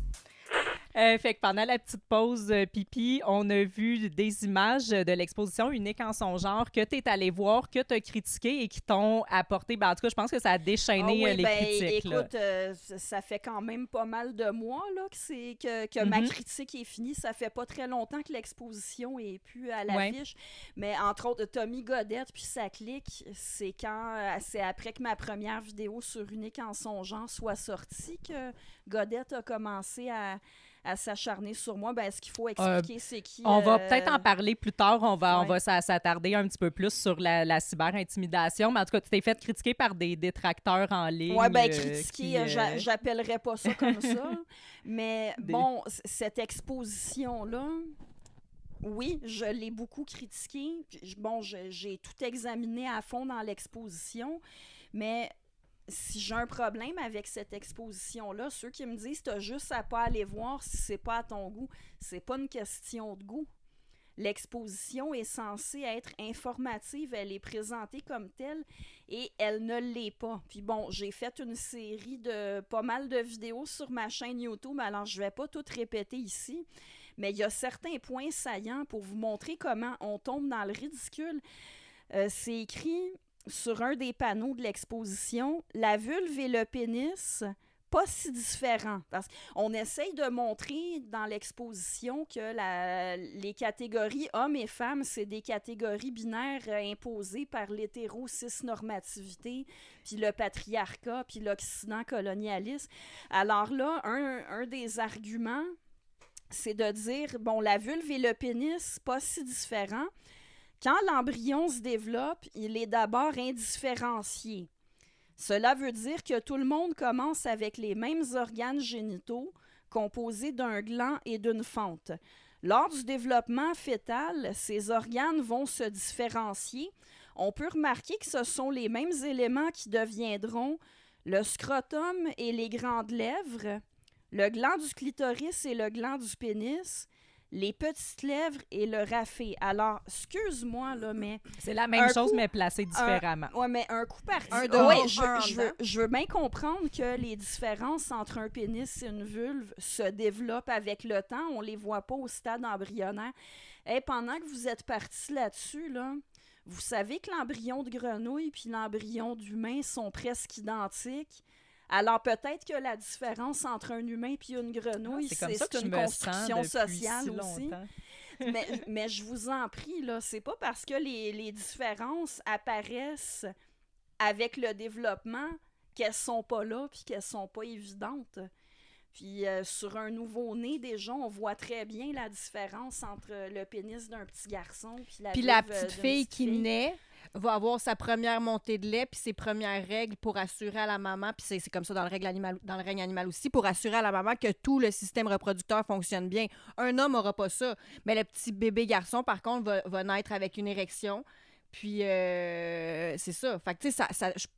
Fait que pendant la petite pause pipi, on a vu des images de l'exposition unique en son genre que tu es allé voir, que tu as critiqué et qui t'ont apporté. Ben, en tout cas, je pense que ça a déchaîné les critiques. Écoute, ça fait quand même pas mal de mois là, que ma critique est finie. Ça fait pas très longtemps que l'exposition est plus à l'affiche. Mais entre autres, Tommy Godette puis sa clique, c'est après que ma première vidéo sur unique en son genre soit sortie que Godette a commencé à s'acharner sur moi. Ben, ce qu'il faut expliquer, c'est qui... On va peut-être en parler plus tard. On va s'attarder un petit peu plus sur la cyber-intimidation. Mais en tout cas, tu t'es fait critiquer par des détracteurs en ligne. Oui, bien, critiquer, j'appellerais pas ça comme ça. Mais bon, cette exposition-là, oui, je l'ai beaucoup critiquée. Bon, j'ai tout examiné à fond dans l'exposition, mais... Si j'ai un problème avec cette exposition-là, ceux qui me disent « t'as juste à pas aller voir si c'est pas à ton goût », c'est pas une question de goût. L'exposition est censée être informative, elle est présentée comme telle et elle ne l'est pas. Puis bon, j'ai fait une série de pas mal de vidéos sur ma chaîne YouTube, alors je vais pas tout répéter ici, mais il y a certains points saillants pour vous montrer comment on tombe dans le ridicule. C'est écrit... sur un des panneaux de l'exposition, la vulve et le pénis, pas si différents. Parce qu'on essaye de montrer dans l'exposition que les catégories hommes et femmes, c'est des catégories binaires imposées par l'hétéro-cis-normativité, puis le patriarcat, puis l'Occident colonialiste. Alors là, un des arguments, c'est de dire, bon, la vulve et le pénis, pas si différents. Quand l'embryon se développe, il est d'abord indifférencié. Cela veut dire que tout le monde commence avec les mêmes organes génitaux composés d'un gland et d'une fente. Lors du développement fœtal, ces organes vont se différencier. On peut remarquer que ce sont les mêmes éléments qui deviendront le scrotum et les grandes lèvres, le gland du clitoris et le gland du pénis, les petites lèvres et le raffé. Alors, excuse-moi, là, mais... C'est la même chose, mais placée différemment. Oui, mais un coup par... Je veux bien comprendre que les différences entre un pénis et une vulve se développent avec le temps. On les voit pas au stade embryonnaire. Hey, pendant que vous êtes partis là-dessus, là, vous savez que l'embryon de grenouille puis l'embryon d'humain sont presque identiques. Alors, peut-être que la différence entre un humain et une grenouille, c'est une construction sociale aussi. mais je vous en prie, là, c'est pas parce que les différences apparaissent avec le développement qu'elles sont pas là puis qu'elles sont pas évidentes. Puis sur un nouveau-né, déjà, on voit très bien la différence entre le pénis d'un petit garçon puis la petite fille qui naît va avoir sa première montée de lait puis ses premières règles pour assurer à la maman, puis c'est comme ça dans le règne animal aussi, pour assurer à la maman que tout le système reproducteur fonctionne bien. Un homme n'aura pas ça, mais le petit bébé garçon, par contre, va naître avec une érection. Puis, c'est ça. Fait que, tu sais,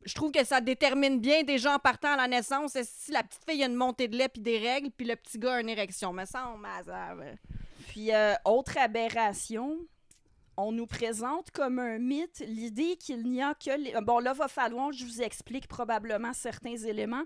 je trouve que ça détermine bien déjà en partant à la naissance si la petite fille a une montée de lait puis des règles, puis le petit gars a une érection. Mais ça, on Puis, autre aberration, on nous présente comme un mythe l'idée qu'il n'y a que... Bon, là, va falloir que je vous explique probablement certains éléments.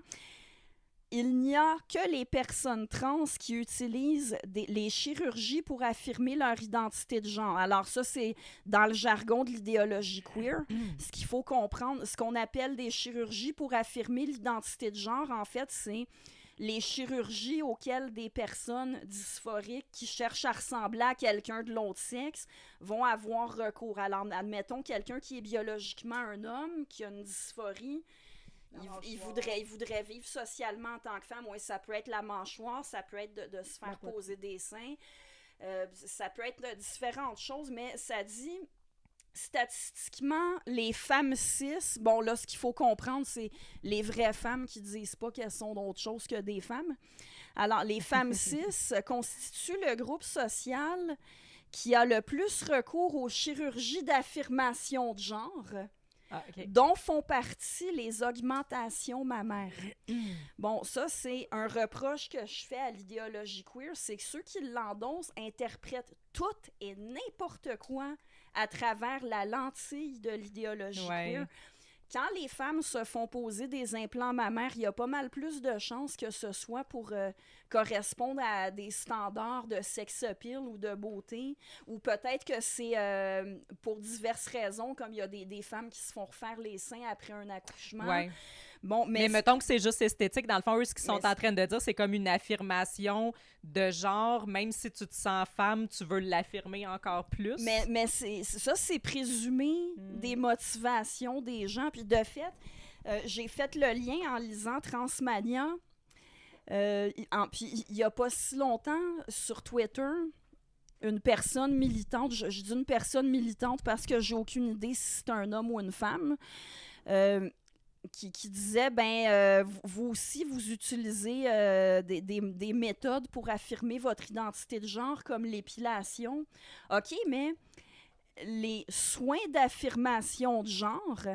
Il n'y a que les personnes trans qui utilisent les chirurgies pour affirmer leur identité de genre. Alors ça, c'est dans le jargon de l'idéologie queer. Ce qu'il faut comprendre, ce qu'on appelle des chirurgies pour affirmer l'identité de genre, en fait, c'est les chirurgies auxquelles des personnes dysphoriques qui cherchent à ressembler à quelqu'un de l'autre sexe vont avoir recours. Alors, admettons quelqu'un qui est biologiquement un homme, qui a une dysphorie, il voudrait vivre socialement en tant que femme. Oui, ça peut être la mâchoire, ça peut être de se faire poser des seins, ça peut être de différentes choses, mais ça dit... Statistiquement, les femmes cis, bon là, ce qu'il faut comprendre, c'est les vraies femmes qui disent pas qu'elles sont d'autre chose que des femmes. Alors, les femmes cis constituent le groupe social qui a le plus recours aux chirurgies d'affirmation de genre, dont font partie les augmentations mammaires. Bon, ça, c'est un reproche que je fais à l'idéologie queer, c'est que ceux qui l'endossent interprètent tout et n'importe quoi à travers la lentille de l'idéologie queer. Quand les femmes se font poser des implants mammaires, il y a pas mal plus de chances que ce soit pour correspondre à des standards de sex appeal ou de beauté, ou peut-être que c'est pour diverses raisons, comme il y a des femmes qui se font refaire les seins après un accouchement. Ouais. Bon, mais mettons que c'est juste esthétique. Dans le fond, eux, ce qu'ils sont en train de dire, c'est comme une affirmation de genre. Même si tu te sens femme, tu veux l'affirmer encore plus. Mais c'est présumé des motivations des gens. Puis de fait, j'ai fait le lien en lisant Transmania. Puis il n'y a pas si longtemps, sur Twitter, une personne militante, je dis une personne militante parce que j'ai aucune idée si c'est un homme ou une femme, qui disait, vous aussi, vous utilisez des méthodes pour affirmer votre identité de genre, comme l'épilation. OK, mais les soins d'affirmation de genre,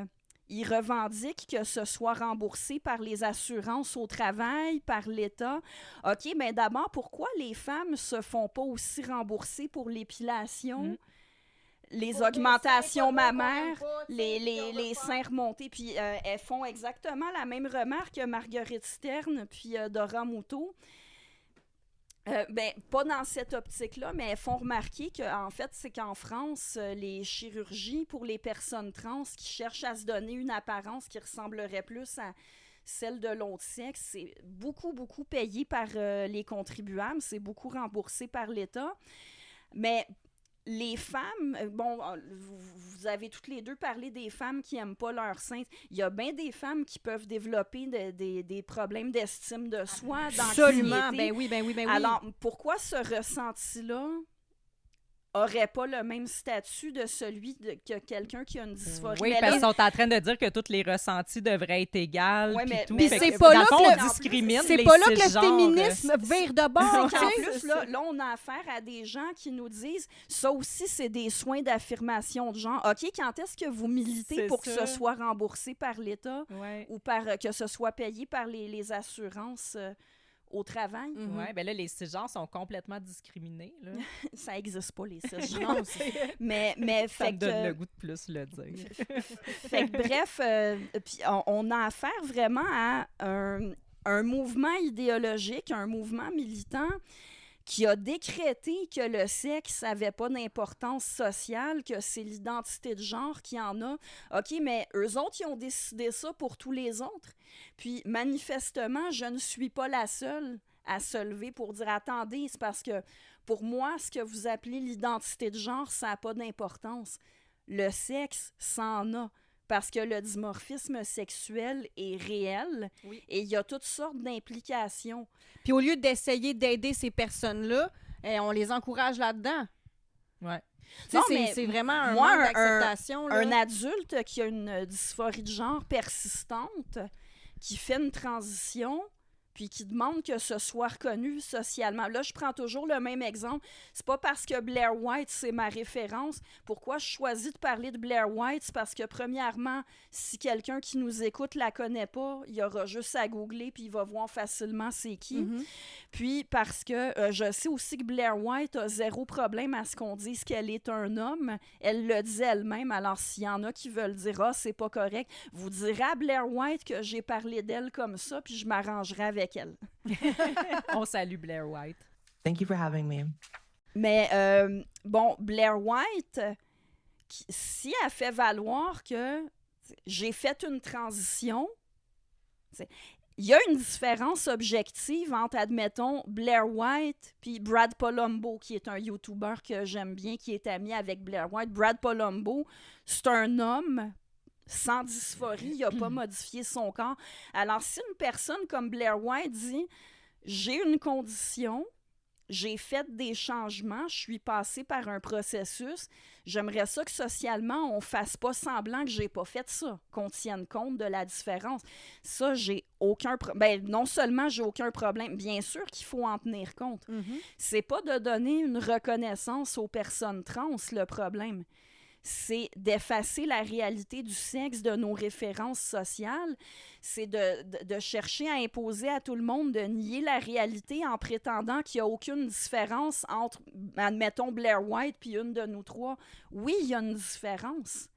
ils revendiquent que ce soit remboursé par les assurances au travail, par l'État. OK, mais d'abord, pourquoi les femmes se font pas aussi rembourser pour l'épilation? Les pour augmentations mammaires, les seins remontés, puis elles font exactement la même remarque que Marguerite Stern puis Dora Muto. Pas dans cette optique-là, mais elles font remarquer qu'en fait, c'est qu'en France, les chirurgies pour les personnes trans qui cherchent à se donner une apparence qui ressemblerait plus à celle de l'autre sexe, c'est beaucoup, beaucoup payé par les contribuables, c'est beaucoup remboursé par l'État. Mais les femmes, vous avez toutes les deux parlé des femmes qui n'aiment pas leur sein. Il y a bien des femmes qui peuvent développer des problèmes d'estime de soi, d'anxiété. Absolument, ben oui. Alors, pourquoi ce ressenti-là aurait pas le même statut de celui que quelqu'un qui a une dysphorie? Oui, parce qu'ils sont en train de dire que tous les ressentis devraient être égaux. Oui, mais c'est pas là que on discrimine c'est pas là que le féminisme vire de bord. En plus, là, on a affaire à des gens qui nous disent ça aussi, c'est des soins d'affirmation de genre. OK, quand est-ce que vous militez pour que ce soit remboursé par l'État ou que ce soit payé par les assurances au travail. Ouais, ben là, les cisgenres sont complètement discriminés. Là. Ça n'existe pas, les cisgenres. mais Ça fait me donne que... le goût de plus le dire. Fait que, bref, puis on a affaire vraiment à un mouvement idéologique, un mouvement militant qui a décrété que le sexe n'avait pas d'importance sociale, que c'est l'identité de genre qui en a. OK, mais eux autres, ils ont décidé ça pour tous les autres. Puis, manifestement, je ne suis pas la seule à se lever pour dire « Attendez, c'est parce que pour moi, ce que vous appelez l'identité de genre, ça n'a pas d'importance. Le sexe, ça en a. » Parce que le dimorphisme sexuel est réel et il y a toutes sortes d'implications. Puis au lieu d'essayer d'aider ces personnes-là, on les encourage là-dedans. Ouais. Tu sais, c'est vraiment un manque d'acceptation. Un adulte qui a une dysphorie de genre persistante, qui fait une transition, puis qui demande que ce soit reconnu socialement. Là, je prends toujours le même exemple. C'est pas parce que Blair White, c'est ma référence. Pourquoi je choisis de parler de Blair White? C'est parce que, premièrement, si quelqu'un qui nous écoute la connaît pas, il aura juste à googler, puis il va voir facilement c'est qui. Puis parce que je sais aussi que Blair White a zéro problème à ce qu'on dise qu'elle est un homme. Elle le dit elle-même. Alors, s'il y en a qui veulent dire « Ah, c'est pas correct », vous direz à Blair White que j'ai parlé d'elle comme ça, puis je m'arrangerai avec elle. On salue Blair White. Thank you for having me. Mais bon, Blair White, si elle fait valoir que j'ai fait une transition, il y a une différence objective entre, admettons, Blair White puis Brad Polumbo, qui est un YouTuber que j'aime bien, qui est ami avec Blair White. Brad Polumbo, c'est un homme sans dysphorie, il n'a pas modifié son corps. Alors, si une personne comme Blair White dit « J'ai une condition, j'ai fait des changements, je suis passée par un processus, j'aimerais ça que socialement, on ne fasse pas semblant que j'ai pas fait ça, qu'on tienne compte de la différence. » Ça, j'ai aucun problème. Non seulement j'ai aucun problème, bien sûr qu'il faut en tenir compte. C'est pas de donner une reconnaissance aux personnes trans, le problème. C'est d'effacer la réalité du sexe de nos références sociales. C'est de chercher à imposer à tout le monde de nier la réalité en prétendant qu'il n'y a aucune différence entre, admettons, Blair White puis une de nous trois. Oui, il y a une différence.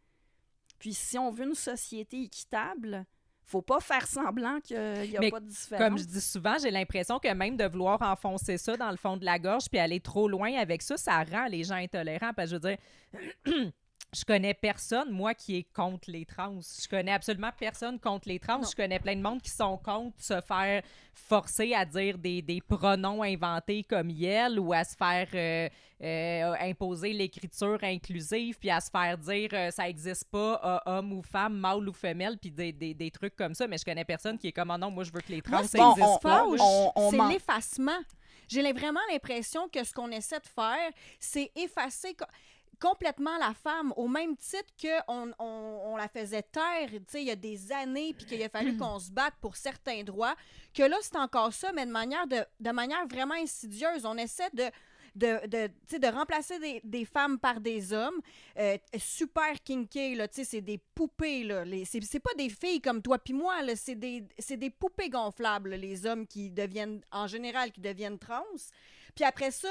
Puis si on veut une société équitable, faut pas faire semblant qu'il n'y a pas de différence. Comme je dis souvent, j'ai l'impression que même de vouloir enfoncer ça dans le fond de la gorge puis aller trop loin avec ça, ça rend les gens intolérants. Parce que je veux dire... Je connais personne, moi, qui est contre les trans. Je connais absolument personne contre les trans. Non. Je connais plein de monde qui sont contre se faire forcer à dire des pronoms inventés comme Yel ou à se faire imposer l'écriture inclusive puis à se faire dire ça n'existe pas, homme ou femme, mâle ou femelle, puis des trucs comme ça. Mais je connais personne qui est comme « Oh non, moi, je veux que les trans n'existent pas. » C'est l'effacement. J'ai vraiment l'impression que ce qu'on essaie de faire, c'est effacer... complètement la femme, au même titre qu'on la faisait taire, tu sais, il y a des années, puis qu'il a fallu qu'on se batte pour certains droits, que là, c'est encore ça, mais de manière vraiment insidieuse. On essaie de remplacer des femmes par des hommes super kinky, là, tu sais, c'est des poupées, là. C'est pas des filles comme toi puis moi, là, c'est des poupées gonflables, les hommes qui deviennent, en général, qui deviennent trans. Puis après ça,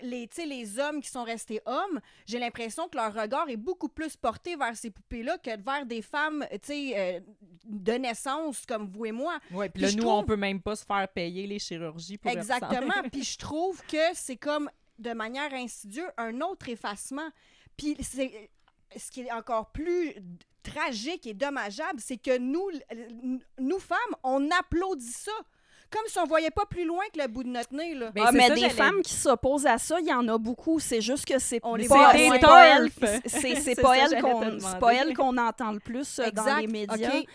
les hommes qui sont restés hommes, j'ai l'impression que leur regard est beaucoup plus porté vers ces poupées-là que vers des femmes de naissance comme vous et moi. Oui, puis là, nous, on peut même pas se faire payer les chirurgies pour exactement, puis je trouve que c'est comme, de manière insidieuse, un autre effacement. Puis ce qui est encore plus tragique et dommageable, c'est que nous femmes, on applaudit ça. Comme si on voyait pas plus loin que le bout de notre nez, là. Mais des femmes qui s'opposent à ça, il y en a beaucoup. C'est juste que c'est pas elles qu'on entend le plus dans les médias. Okay.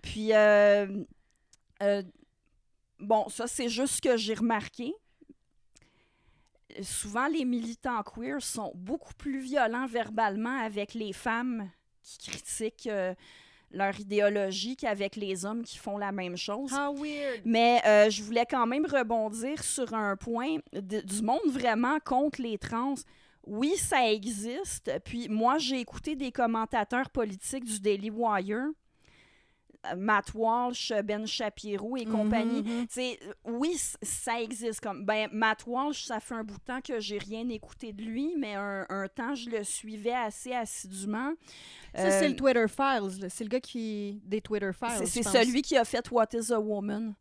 Puis, bon, ça, c'est juste ce que j'ai remarqué. Souvent, les militants queer sont beaucoup plus violents verbalement avec les femmes qui critiquent... leur idéologie qu'avec les hommes qui font la même chose. How weird! Mais je voulais quand même rebondir sur un point du monde vraiment contre les trans. Oui, ça existe. Puis moi, j'ai écouté des commentateurs politiques du Daily Wire. Matt Walsh, Ben Shapiro et compagnie. Oui, ça existe. Matt Walsh, ça fait un bout de temps que j'ai rien écouté de lui, mais un temps, je le suivais assez assidûment. Ça, c'est le Twitter Files. C'est le gars des Twitter Files. C'est celui qui a fait What is a Woman?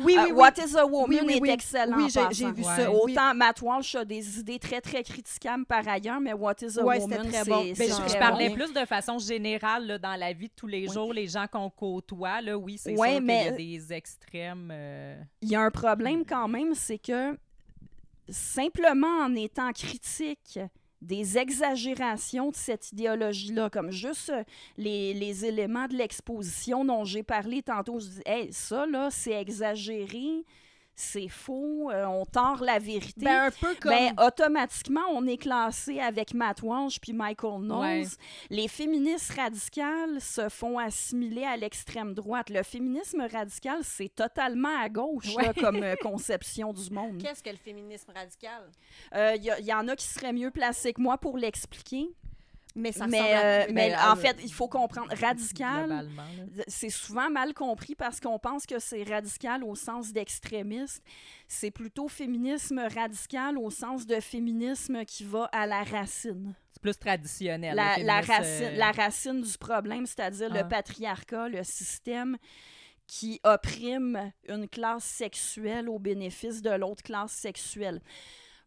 Oui. What is a Woman est excellent. Oui, j'ai vu ça. Autant Matt Walsh a des idées très, très critiquables par ailleurs, mais What is a Woman, très bon. Je parlais plus de façon générale là, dans la vie de tous les jours, les gens qu'on côtoie. Là, oui, c'est sûr qu'il y a des extrêmes. Il y a un problème quand même, c'est que simplement en étant critique des exagérations de cette idéologie-là, comme juste les éléments de l'exposition dont j'ai parlé tantôt. Je dis, hey, ça, là, c'est exagéré, c'est faux, on tord la vérité. Un peu comme... automatiquement, on est classé avec Matt Walsh puis Michael Knowles. Ouais. Les féministes radicales se font assimiler à l'extrême droite. Le féminisme radical, c'est totalement à gauche là, comme conception du monde. Qu'est-ce que le féminisme radical? Il y en a qui seraient mieux placés que moi pour l'expliquer. Mais ça mais en fait, il faut comprendre, radical, Globalement, c'est souvent mal compris parce qu'on pense que c'est radical au sens d'extrémiste. C'est plutôt féminisme radical au sens de féminisme qui va à la racine. c'est plus traditionnel. La racine du problème, c'est-à-dire le patriarcat, le système qui opprime une classe sexuelle au bénéfice de l'autre classe sexuelle.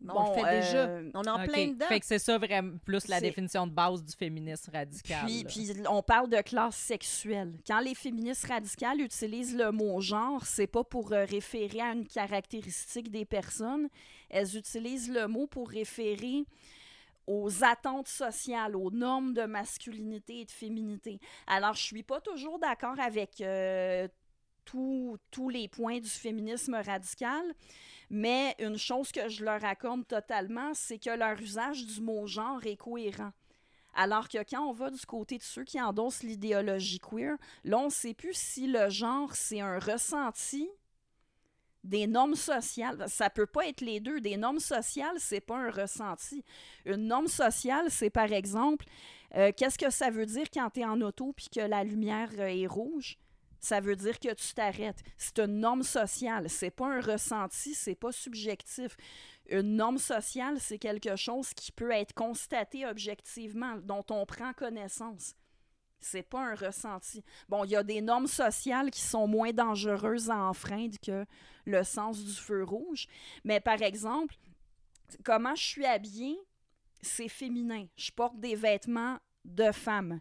On le fait déjà. On est en plein dedans. Fait que c'est ça vraiment plus la définition de base du féminisme radical. Puis on parle de classe sexuelle. Quand les féministes radicales utilisent le mot genre, c'est pas pour référer à une caractéristique des personnes. Elles utilisent le mot pour référer aux attentes sociales, aux normes de masculinité et de féminité. Alors, je suis pas toujours d'accord avec tous les points du féminisme radical, mais une chose que je leur accorde totalement, c'est que leur usage du mot « genre » est cohérent. Alors que quand on va du côté de ceux qui endossent l'idéologie queer, là, on ne sait plus si le genre, c'est un ressenti des normes sociales. Ça peut pas être les deux. Des normes sociales, c'est pas un ressenti. Une norme sociale, c'est par exemple, qu'est-ce que ça veut dire quand tu es en auto puis que la lumière est rouge? Ça veut dire que tu t'arrêtes. C'est une norme sociale. C'est pas un ressenti, c'est pas subjectif. Une norme sociale, c'est quelque chose qui peut être constaté objectivement, dont on prend connaissance. C'est pas un ressenti. Bon, il y a des normes sociales qui sont moins dangereuses à enfreindre que le sens du feu rouge. Mais par exemple, comment je suis habillée, c'est féminin. Je porte des vêtements de femme.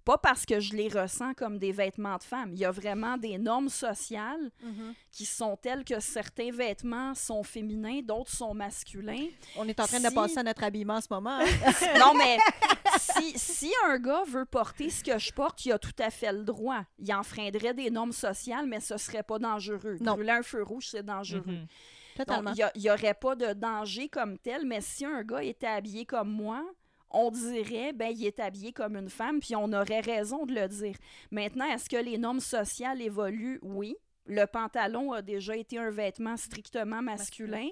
Pas parce que je les ressens comme des vêtements de femme. Il y a vraiment des normes sociales qui sont telles que certains vêtements sont féminins, d'autres sont masculins. On est en train de passer à notre habillement en ce moment. Hein? Non, mais si un gars veut porter ce que je porte, il a tout à fait le droit. Il enfreindrait des normes sociales, mais ce serait pas dangereux. Brûler un feu rouge, c'est dangereux. Totalement. Donc, il n'y aurait pas de danger comme tel, mais si un gars était habillé comme moi, on dirait, il est habillé comme une femme, puis on aurait raison de le dire. Maintenant, est-ce que les normes sociales évoluent? Oui. Le pantalon a déjà été un vêtement strictement masculin.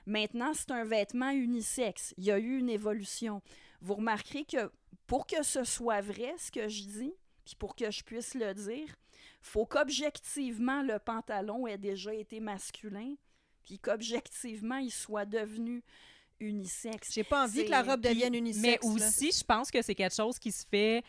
Maintenant, c'est un vêtement unisexe. Il y a eu une évolution. Vous remarquerez que pour que ce soit vrai, ce que je dis, puis pour que je puisse le dire, il faut qu'objectivement, le pantalon ait déjà été masculin, puis qu'objectivement, il soit devenu unisexe. J'ai pas envie que la robe devienne unisexe. Mais aussi, je pense que c'est quelque chose qui se fait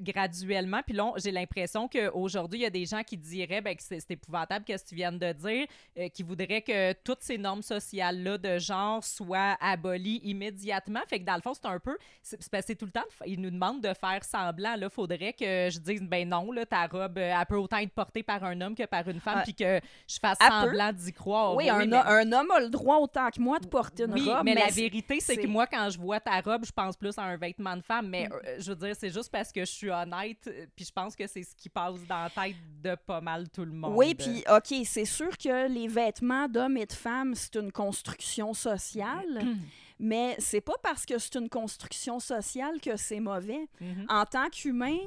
graduellement. Puis là, j'ai l'impression qu'aujourd'hui, il y a des gens qui diraient que c'est épouvantable ce que tu viens de dire, qui voudraient que toutes ces normes sociales-là de genre soient abolies immédiatement. Fait que dans le fond, c'est un peu... C'est tout le temps... Ils nous demandent de faire semblant. Il faudrait que je dise, non, là, ta robe, elle peut autant être portée par un homme que par une femme, puis que je fasse semblant d'y croire. Oui, un homme a le droit autant que moi de porter une robe. Mais la vérité, c'est que moi, quand je vois ta robe, je pense plus à un vêtement de femme. Mais je veux dire, c'est juste parce que je suis honnête, puis je pense que c'est ce qui passe dans la tête de pas mal tout le monde. Oui, puis OK, c'est sûr que les vêtements d'hommes et de femmes, c'est une construction sociale, mais c'est pas parce que c'est une construction sociale que c'est mauvais. En tant qu'humain,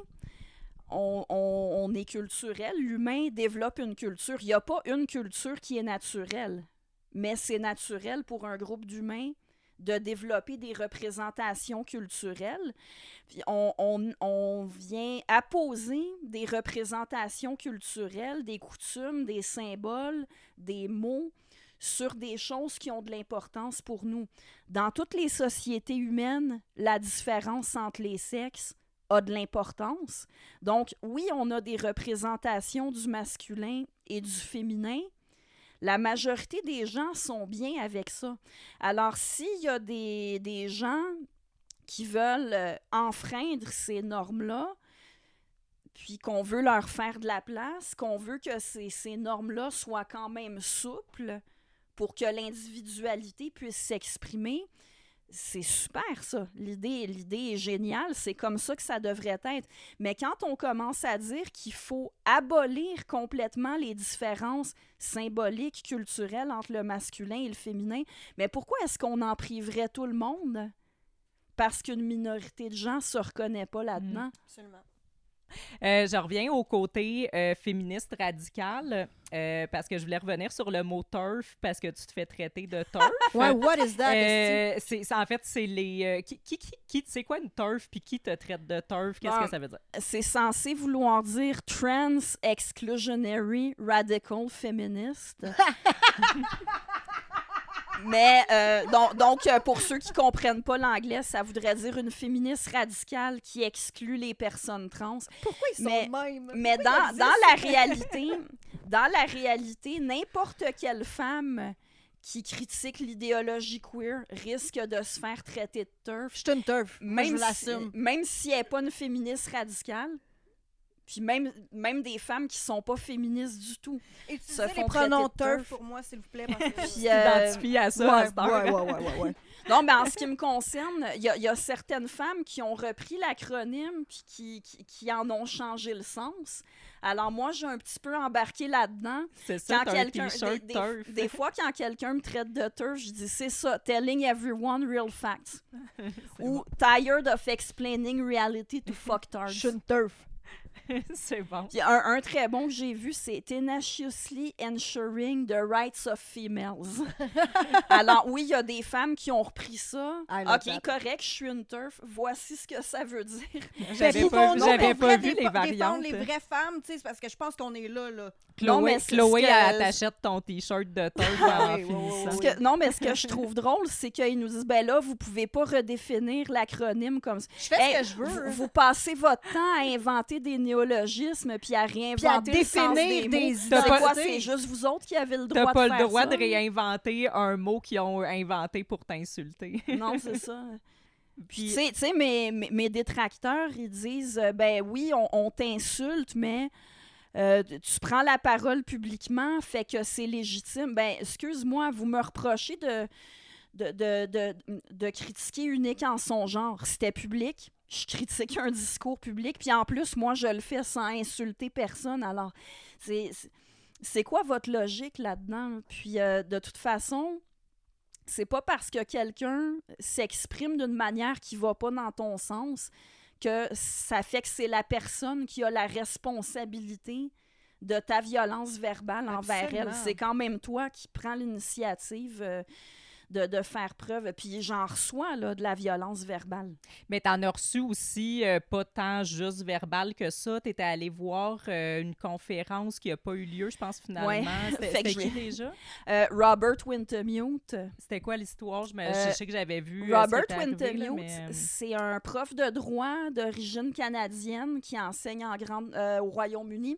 on est culturel. L'humain développe une culture. Il n'y a pas une culture qui est naturelle, mais c'est naturel pour un groupe d'humains de développer des représentations culturelles. Puis on vient apposer des représentations culturelles, des coutumes, des symboles, des mots sur des choses qui ont de l'importance pour nous. Dans toutes les sociétés humaines, la différence entre les sexes a de l'importance. Donc, oui, on a des représentations du masculin et du féminin. La majorité des gens sont bien avec ça. Alors, s'il y a des gens qui veulent enfreindre ces normes-là, puis qu'on veut leur faire de la place, qu'on veut que ces normes-là soient quand même souples pour que l'individualité puisse s'exprimer, c'est super, ça. L'idée est géniale. C'est comme ça que ça devrait être. Mais quand on commence à dire qu'il faut abolir complètement les différences symboliques, culturelles entre le masculin et le féminin, mais pourquoi est-ce qu'on en priverait tout le monde? Parce qu'une minorité de gens ne se reconnaît pas là-dedans. Absolument. Je reviens au côté féministe radical parce que je voulais revenir sur le mot TERF parce que tu te fais traiter de TERF. Ouais, what is that? En fait, c'est les... c'est quoi une TERF puis qui te traite de TERF? Qu'est-ce que ça veut dire? C'est censé vouloir dire Trans Exclusionary Radical Feminist. Mais, donc, pour ceux qui ne comprennent pas l'anglais, ça voudrait dire une féministe radicale qui exclut les personnes trans. Pourquoi ils sont mêmes? Mais dans la réalité, n'importe quelle femme qui critique l'idéologie queer risque de se faire traiter de TERF. Je suis une TERF. Même je l'assume. Même si elle n'est pas une féministe radicale. Puis même des femmes qui sont pas féministes du tout. Utilisez les pronoms TERF pour moi, s'il vous plaît. Puis identifie à ça. Ouais. Non, mais en ce qui me concerne, il y a certaines femmes qui ont repris l'acronyme puis qui en ont changé le sens. Alors moi, j'ai un petit peu embarqué là-dedans. C'est ça, quand des fois, quand quelqu'un me traite de TERF, je dis c'est ça, telling everyone real facts. Ou tired of explaining reality to fucktards. Je suis une TERF. C'est bon. Puis un très bon que j'ai vu, c'est Tenaciously Ensuring the Rights of Females. Alors, oui, il y a des femmes qui ont repris ça. OK, correct, je suis une TERF. Voici ce que ça veut dire. J'avais pas vu les variantes. Les vraies femmes, tu sais, parce que je pense qu'on est là. Chloé, elle t'achète ton T-shirt de TERF en finissant. Non, mais ce que je trouve drôle, c'est qu'ils nous disent, ben là, vous pouvez pas redéfinir l'acronyme comme ça. Je fais ce que je veux. Vous passez votre temps à inventer des néologismes puis à réinventer le sens des mots. C'est quoi? C'est juste vous autres qui avez le droit de faire ça. T'as pas le droit de réinventer un mot qu'ils ont inventé pour t'insulter. Non, c'est ça. Puis, tu sais, mes détracteurs, ils disent, ben oui, on t'insulte, mais... tu prends la parole publiquement, fait que c'est légitime. Ben, excuse-moi, vous me reprochez de critiquer unique en son genre. C'était public, je critique un discours public, puis en plus, moi, je le fais sans insulter personne. Alors, c'est quoi votre logique là-dedans? Puis, de toute façon, c'est pas parce que quelqu'un s'exprime d'une manière qui va pas dans ton sens que ça fait que c'est la personne qui a la responsabilité de ta violence verbale envers elle. C'est quand même toi qui prends l'initiative de faire preuve. Puis j'en reçois là, de la violence verbale. Mais t'en as reçu aussi pas tant juste verbal que ça. T'étais allé voir une conférence qui n'a pas eu lieu, je pense, finalement. Ouais. C'était qui déjà? Robert Wintemute. C'était quoi l'histoire? Je sais que j'avais vu Robert Wintemute, c'est un prof de droit d'origine canadienne qui enseigne au Royaume-Uni.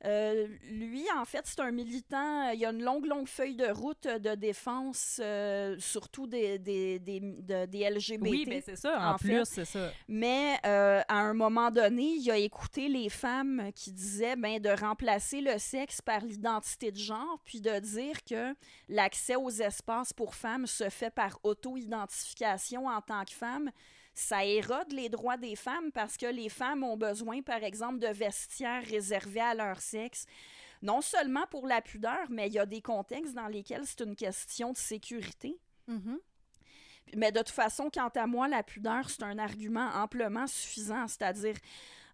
Lui, en fait, c'est un militant. Il a une longue feuille de route de défense, surtout des LGBT. Oui, bien c'est ça, en plus, c'est ça. Mais à un moment donné, il a écouté les femmes qui disaient de remplacer le sexe par l'identité de genre, puis de dire que l'accès aux espaces pour femmes se fait par auto-identification en tant que femme. Ça érode les droits des femmes parce que les femmes ont besoin, par exemple, de vestiaires réservés à leur sexe. Non seulement pour la pudeur, mais il y a des contextes dans lesquels c'est une question de sécurité. Mm-hmm. Mais de toute façon, quant à moi, la pudeur, c'est un argument amplement suffisant. C'est-à-dire,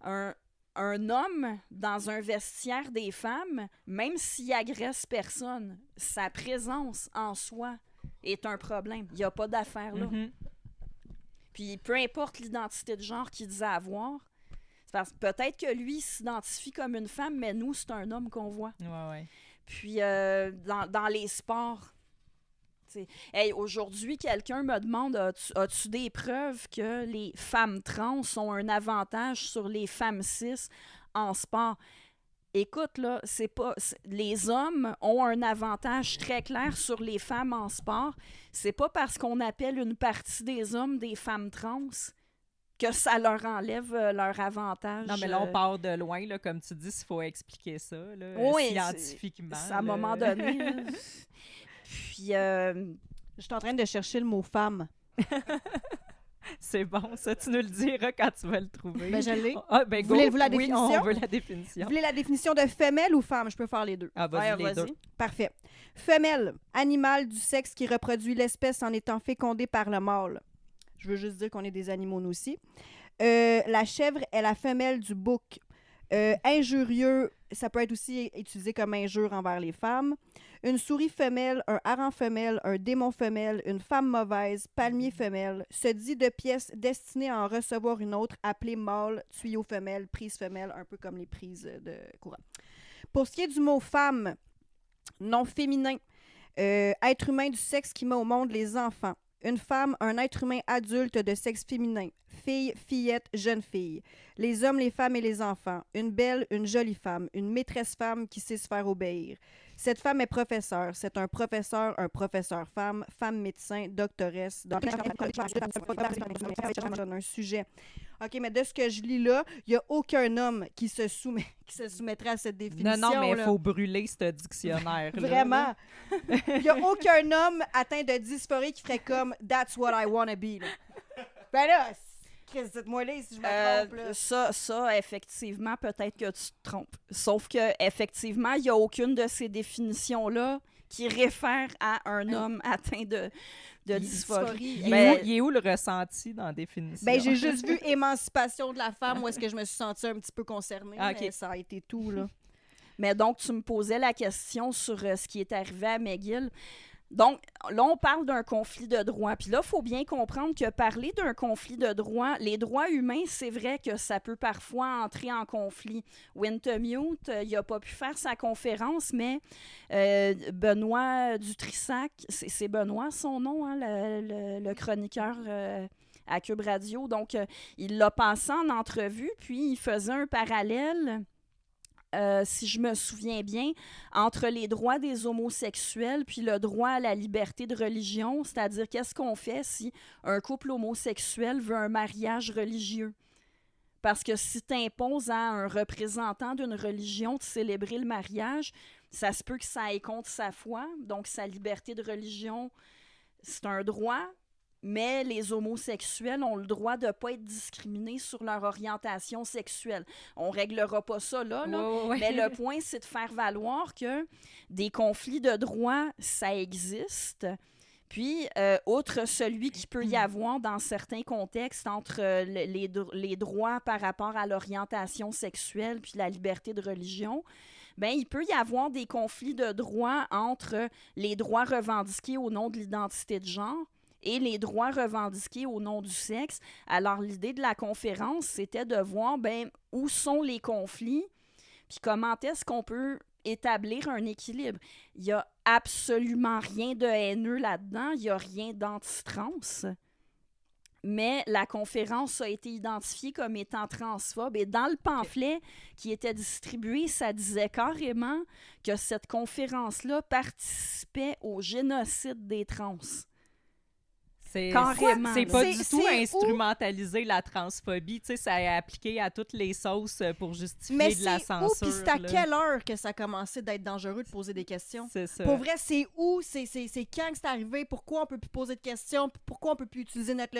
un homme dans un vestiaire des femmes, même s'il agresse personne, sa présence en soi est un problème. Il n'y a pas d'affaire là. Mhm. Puis peu importe l'identité de genre qu'il disait avoir, c'est parce que peut-être que lui il s'identifie comme une femme, mais nous, c'est un homme qu'on voit. Ouais. Puis dans les sports, tu sais, hey, aujourd'hui, quelqu'un me demande as-tu des preuves que les femmes trans ont un avantage sur les femmes cis en sport? Écoute, là, les hommes ont un avantage très clair sur les femmes en sport. C'est pas parce qu'on appelle une partie des hommes des femmes trans que ça leur enlève leur avantage. Non, mais là, on part de loin, là, comme tu dis, s'il faut expliquer ça, là, oui, scientifiquement. À un moment donné. Là. Puis, Je suis en train de chercher le mot femme. C'est bon, ça, tu nous le diras quand tu vas le trouver. Ben, je l'ai. Ah, ben, go. Voulez-vous la Oui, définition? on veut la définition. Vous voulez la définition de femelle ou femme? Je peux faire les deux. Ah, vas-y, ouais, les deux. Parfait. Femelle, animal du sexe qui reproduit l'espèce en étant fécondé par le mâle. Je veux juste dire qu'on est des animaux, nous aussi. La chèvre est la femelle du bouc. Injurieux, ça peut être aussi utilisé comme injure envers les femmes. Une souris femelle, un hareng femelle, un démon femelle, une femme mauvaise, palmier femelle, se dit de pièces destinées à en recevoir une autre, appelée mâle, tuyau femelle, prise femelle, un peu comme les prises de courant. Pour ce qui est du mot femme, non féminin, être humain du sexe qui met au monde les enfants. Une femme, un être humain adulte de sexe féminin. Fille, fillette, jeune fille. Les hommes, les femmes et les enfants. Une belle, une jolie femme. Une maîtresse femme qui sait se faire obéir. Cette femme est professeur. C'est un professeur femme, femme médecin, doctoresse. Un sujet. OK, mais de ce que je lis là, il n'y a aucun homme qui se soumettrait à cette définition. Non, mais il là. faut brûler ce dictionnaire. Vraiment. Il n'y a aucun homme atteint de dysphorie qui ferait comme « That's what I wanna be ». Ben là, dites-moi là si je me trompe. Là. Ça, effectivement, peut-être que tu te trompes. Sauf que effectivement, il n'y a aucune de ces définitions-là qui réfère à un homme atteint de dysphorie. Il est où le ressenti dans la définition? Ben, j'ai juste vu Émancipation de la femme où est-ce que je me suis sentie un petit peu concernée. Ah, OK. Mais ça a été tout, là. Mais donc, tu me posais la question sur ce qui est arrivé à McGill. Donc, là, on parle d'un conflit de droits. Puis là, il faut bien comprendre que parler d'un conflit de droits, les droits humains, c'est vrai que ça peut parfois entrer en conflit. Wintemute, il n'a pas pu faire sa conférence, mais Benoît Dutrissac, c'est Benoît son nom, hein, le chroniqueur à Cube Radio. Donc, il l'a passé en entrevue, puis il faisait un parallèle... si je me souviens bien, entre les droits des homosexuels puis le droit à la liberté de religion, c'est-à-dire qu'est-ce qu'on fait si un couple homosexuel veut un mariage religieux? Parce que si tu imposes à un représentant d'une religion de célébrer le mariage, ça se peut que ça aille contre sa foi, donc sa liberté de religion, c'est un droit. Mais les homosexuels ont le droit de ne pas être discriminés sur leur orientation sexuelle. On ne réglera pas ça là. Ouais. Mais le point, c'est de faire valoir que des conflits de droits, ça existe. Puis, outre celui qu'il peut y avoir dans certains contextes entre les droits par rapport à l'orientation sexuelle puis la liberté de religion, ben, il peut y avoir des conflits de droits entre les droits revendiqués au nom de l'identité de genre et les droits revendiqués au nom du sexe. Alors, l'idée de la conférence, c'était de voir où sont les conflits, puis comment est-ce qu'on peut établir un équilibre. Il n'y a absolument rien de haineux là-dedans, il n'y a rien d'anti-trans, mais la conférence a été identifiée comme étant transphobe. Et dans le pamphlet qui était distribué, ça disait carrément que cette conférence-là participait au génocide des trans. Carrément. C'est pas C'est- du tout c'est instrumentaliser la transphobie. Tu sais, ça est appliqué à toutes les sauces pour justifier Mais de la c'est où, censure. puis c'est à là. quelle heure que ça a commencé d'être dangereux de poser des questions? C'est ça. Pour vrai, c'est où? C'est quand que c'est arrivé? Pourquoi on peut plus poser de questions? Pourquoi on peut plus utiliser notre...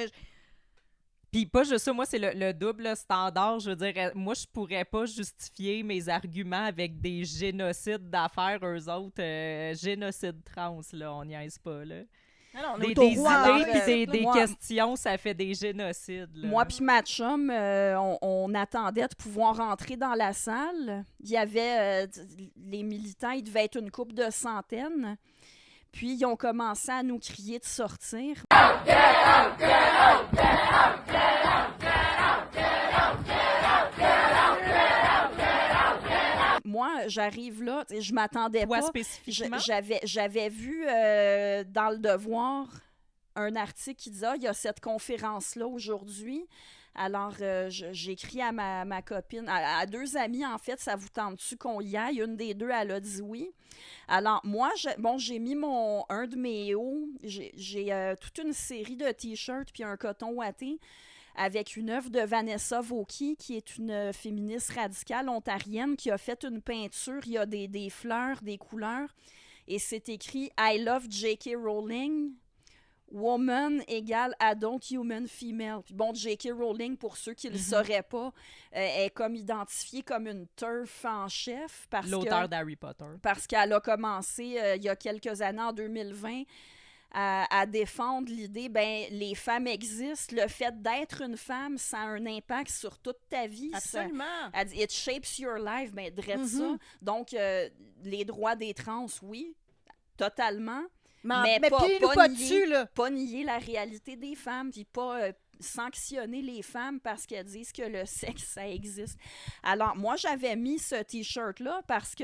Puis pas juste ça, moi, c'est le double standard. Je veux dire, moi, je pourrais pas justifier mes arguments avec des génocides d'affaires, eux autres. Génocide trans, là, on niaise pas, là. Non, on Des est au idées roi, puis des moi- questions, ça fait des génocides. Là. Moi puis ma chum, on attendait de pouvoir rentrer dans la salle. Il y avait les militants, il devait être une couple de centaines. Puis, ils ont commencé à nous crier de sortir. Moi, j'arrive là, je m'attendais Toi, pas. spécifiquement? J'avais vu dans Le Devoir un article qui disait il y a cette conférence-là aujourd'hui. Alors, j'ai écrit à ma copine, à 2 amies, en fait, ça vous tente-tu qu'on y aille? Une des 2, elle a dit oui. Alors, moi, j'ai mis un de mes hauts, j'ai toute une série de T-shirts puis un coton ouaté avec une œuvre de Vanessa Vauquier, qui est une féministe radicale ontarienne, qui a fait une peinture, il y a des fleurs, des couleurs, et c'est écrit « I love J.K. Rowling ». Woman égale adult human female. Puis bon, J.K. Rowling, pour ceux qui ne le sauraient pas, est comme identifiée comme une TERF en chef. L'auteur d'Harry Potter. Parce qu'elle a commencé, il y a quelques années, en 2020, à défendre l'idée, les femmes existent. Le fait d'être une femme, ça a un impact sur toute ta vie. Absolument. Elle dit « It shapes your life ». Drette ça. Donc, les droits des trans, oui, totalement. Mais pas nier la réalité des femmes, puis pas sanctionner les femmes parce qu'elles disent que le sexe, ça existe. Alors, moi, j'avais mis ce T-shirt-là parce que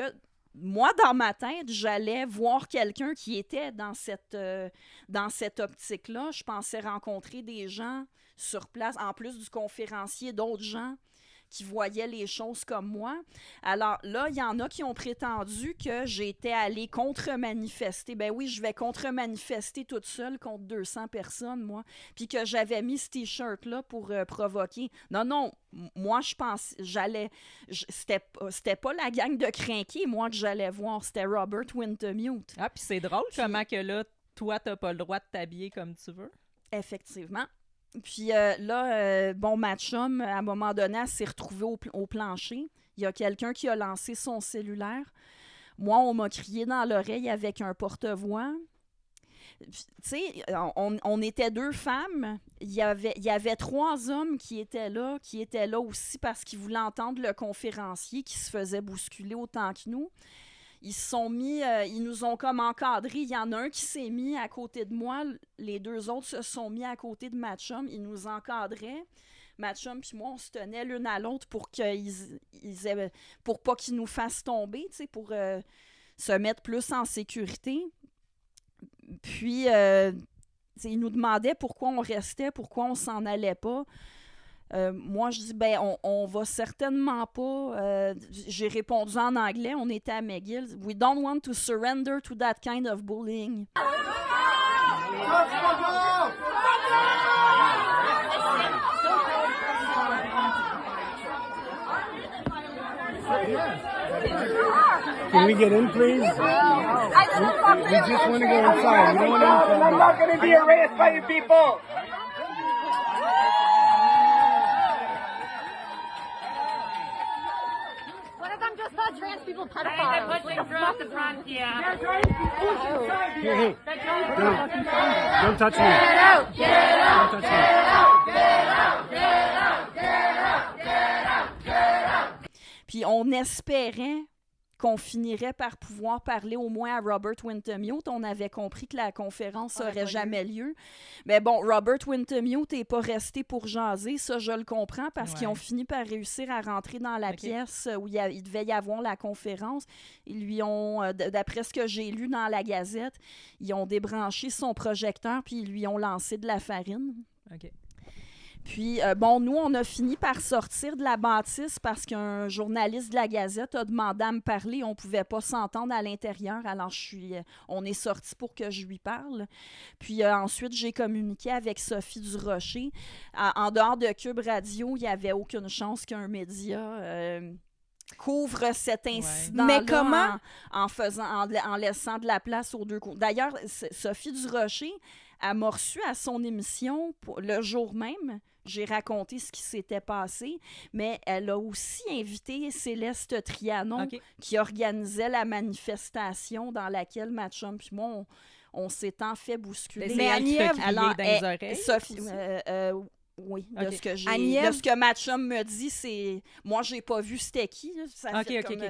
moi, dans ma tête, j'allais voir quelqu'un qui était dans cette optique-là. Je pensais rencontrer des gens sur place, en plus du conférencier, d'autres gens qui voyaient les choses comme moi. Alors là, il y en a qui ont prétendu que j'étais allée contre-manifester. Ben oui, je vais contre-manifester toute seule contre 200 personnes, moi. Puis que j'avais mis ce T-shirt-là pour provoquer. Non, moi, je pense, c'était pas la gang de crinqués, moi, que j'allais voir. C'était Robert Wintermute. Ah, puis c'est drôle comment que là, toi, t'as pas le droit de t'habiller comme tu veux. Effectivement. Puis ma chum, à un moment donné, elle s'est retrouvée au plancher. Il y a quelqu'un qui a lancé son cellulaire. Moi, on m'a crié dans l'oreille avec un porte-voix. Tu sais, on était 2 femmes. Il y avait 3 hommes qui étaient là aussi parce qu'ils voulaient entendre le conférencier qui se faisait bousculer autant que nous. Ils se sont mis, ils nous ont comme encadrés. Il y en a un qui s'est mis à côté de moi. Les 2 autres se sont mis à côté de ma chum. Ils nous encadraient. Ma chum puis moi, on se tenait l'une à l'autre pour pour pas qu'ils nous fassent tomber, tu sais, pour se mettre plus en sécurité. Puis, ils nous demandaient pourquoi on restait, pourquoi on s'en allait pas. Moi, je dis, on va certainement pas. J'ai répondu en anglais, on était à McGill. We don't want to surrender to that kind of bullying. Can we get in, please? We just want to go inside. We don't want to. I'm not going to be erased by you people. Just thought trans people pedophiles. They're pushing through the front, yeah. Hey. Don't touch me. Get out! Get out! Don't touch Get me. out! Get out! Get out! Get out! Get out! Get out! Puis on espérait qu'on finirait par pouvoir parler au moins à Robert Wintermute. On avait compris que la conférence n'aurait jamais lieu. Mais bon, Robert Wintermute n'est pas resté pour jaser. Ça, je le comprends parce qu'ils ont fini par réussir à rentrer dans la pièce où il devait y avoir la conférence. Ils lui ont, d'après ce que j'ai lu dans la Gazette, ils ont débranché son projecteur puis ils lui ont lancé de la farine. OK. Puis, nous, on a fini par sortir de la bâtisse parce qu'un journaliste de la Gazette a demandé à me parler. On ne pouvait pas s'entendre à l'intérieur. Alors, on est sortis pour que je lui parle. Puis, ensuite, j'ai communiqué avec Sophie Durocher. En dehors de Cube Radio, il n'y avait aucune chance qu'un média couvre cet incident-là. Mais comment? En laissant de la place aux 2 coups. D'ailleurs, Sophie Durocher, elle m'a reçu à son émission le jour même. J'ai raconté ce qui s'était passé, mais elle a aussi invité Céleste Trianon, qui organisait la manifestation dans laquelle ma chum puis moi, on s'étant fait bousculer. Mais Agnève, dans les oreilles. Sophie, oui, de ce que ma chum me dit, c'est... Moi, j'ai pas vu c'était qui. Là. Ça fait comme,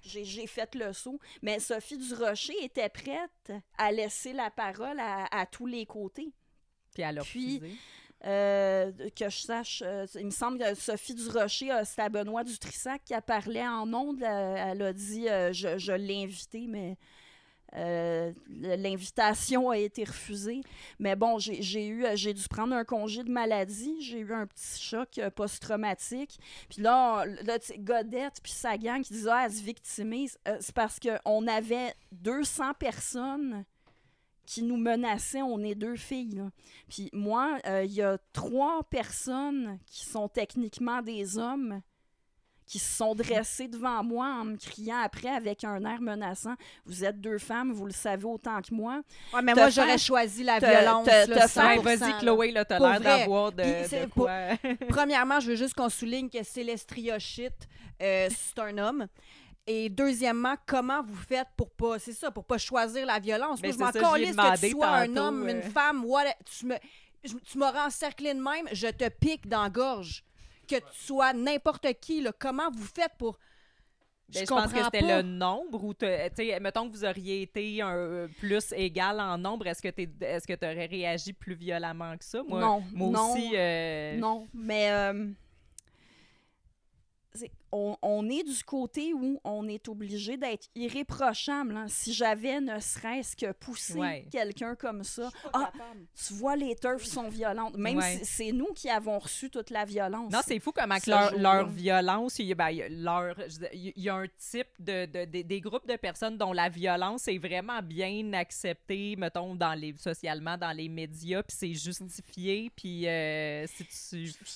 j'ai fait le saut. Mais Sophie Durocher était prête à laisser la parole à tous les côtés. Puis elle a refusé. Que je sache, il me semble que Sophie Durocher, c'était à Benoît Dutrissac qui parlait en ondes. Elle a dit je l'ai invitée, mais l'invitation a été refusée. Mais bon, j'ai dû prendre un congé de maladie. J'ai eu un petit choc post-traumatique. Puis là Godette puis sa gang qui disait elle se victimise. C'est parce qu'on avait 200 personnes qui nous menaçaient. On est 2 filles, là. Puis moi, il y a 3 personnes qui sont techniquement des hommes qui se sont dressés devant moi en me criant après avec un air menaçant. Vous êtes 2 femmes, vous le savez autant que moi. Ouais, mais moi, j'aurais choisi la violence. Vas-y, Chloé, là, t'as l'air d'avoir de quoi. Premièrement, je veux juste qu'on souligne que Célestria-Shit, c'est un homme. Et deuxièmement, comment vous faites pour pas choisir la violence? Moi, je m'en calisse que tu sois un homme, une femme, tu m'auras encercllé de même, je te pique dans la gorge. Que tu sois n'importe qui, là, comment vous faites pour... Je pense que c'était le nombre ou, mettons que vous auriez été plus égal en nombre, est-ce que tu aurais réagi plus violemment que ça? Moi aussi... Non, mais... on est du côté où on est obligé d'être irréprochable. Hein. Si j'avais ne serait-ce que poussé quelqu'un comme ça, tu vois, les turfs sont violentes. Même si c'est nous qui avons reçu toute la violence. Non, c'est fou comment que leur violence, il y a un type des groupes de personnes dont la violence est vraiment bien acceptée, mettons, socialement, dans les médias, puis c'est justifié, puis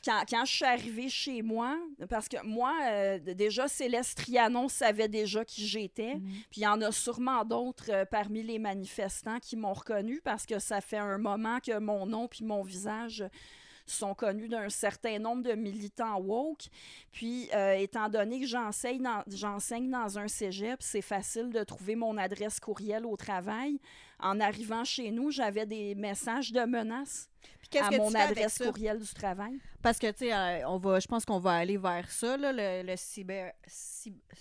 Quand je suis arrivée chez moi, parce que moi, déjà, Céleste Trianon savait déjà qui j'étais. Puis il y en a sûrement d'autres parmi les manifestants qui m'ont reconnue parce que ça fait un moment que mon nom puis mon visage sont connus d'un certain nombre de militants woke. Puis, étant donné que j'enseigne dans un cégep, c'est facile de trouver mon adresse courriel au travail. En arrivant chez nous, j'avais des messages de menaces à mon adresse courriel du travail. Parce que, tu sais, je pense qu'on va aller vers ça, là, le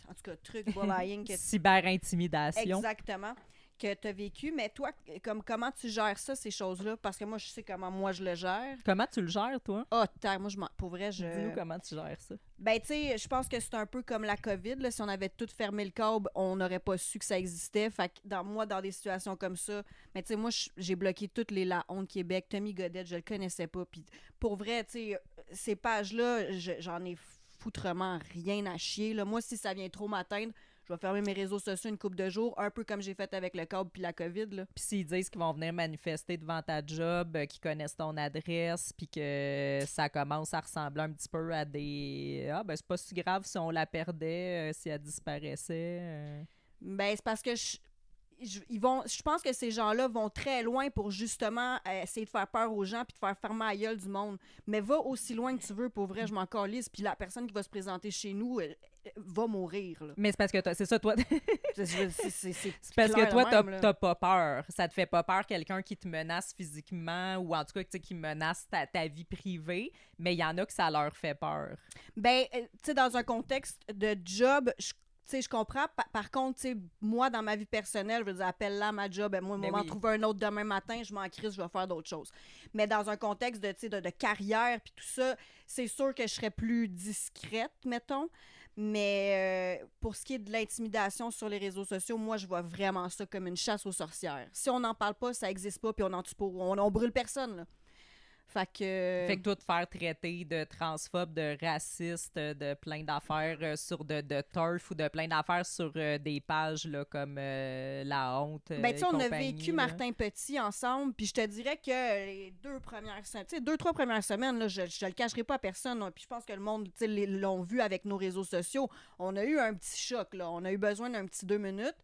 en tout cas, truc bullying. Cyber-intimidation. Exactement. Que tu as vécu. Mais toi, comment tu gères ça, ces choses-là? Parce que moi, je sais comment moi je le gère. Comment tu le gères, toi? Pour vrai, Dis-nous comment tu gères ça. Ben, tu sais, je pense que c'est un peu comme la COVID. Là. Si on avait tout fermé le câble, on n'aurait pas su que ça existait. Fait que dans des situations comme ça, mais tu sais, moi, j'ai bloqué toutes les La Honte Québec. Tommy Godette, je le connaissais pas. Puis pour vrai, tu sais, ces pages-là, j'en ai foutrement rien à chier. Là. Moi, si ça vient trop m'atteindre, je vais fermer mes réseaux sociaux une couple de jours, un peu comme j'ai fait avec le câble puis la COVID. Là. Puis s'ils disent qu'ils vont venir manifester devant ta job, qu'ils connaissent ton adresse, puis que ça commence à ressembler un petit peu à des... Ah, ben c'est pas si grave si on la perdait, si elle disparaissait. Ben, c'est parce que je pense que ces gens-là vont très loin pour justement essayer de faire peur aux gens puis de faire fermer la gueule du monde. Mais va aussi loin que tu veux, pour vrai, je m'en calisse. Puis la personne qui va se présenter chez nous va mourir. Là. Mais c'est parce que c'est ça, toi... c'est parce que toi, t'as pas peur. Ça te fait pas peur quelqu'un qui te menace physiquement ou en tout cas qui menace ta vie privée, mais il y en a que ça leur fait peur. Ben, tu sais, dans un contexte de job, je comprends. Par contre, moi, dans ma vie personnelle, je veux dire, appelle-la ma job. Moi, je vais m'en trouver un autre demain matin, je m'en crisse, je vais faire d'autres choses. Mais dans un contexte de carrière puis tout ça, c'est sûr que je serais plus discrète, mettons. Mais pour ce qui est de l'intimidation sur les réseaux sociaux, moi, je vois vraiment ça comme une chasse aux sorcières. Si on n'en parle pas, ça n'existe pas, puis on n'en tue pas. On brûle personne, là. Fait que Ben, tu sais, on a vécu Martin Petit ensemble, puis je te dirais que les 2-3 premières semaines, là, je le cacherai pas à personne, hein, puis je pense que le monde l'ont vu avec nos réseaux sociaux. On a eu un petit choc, là. On a eu besoin d'un petit 2 minutes.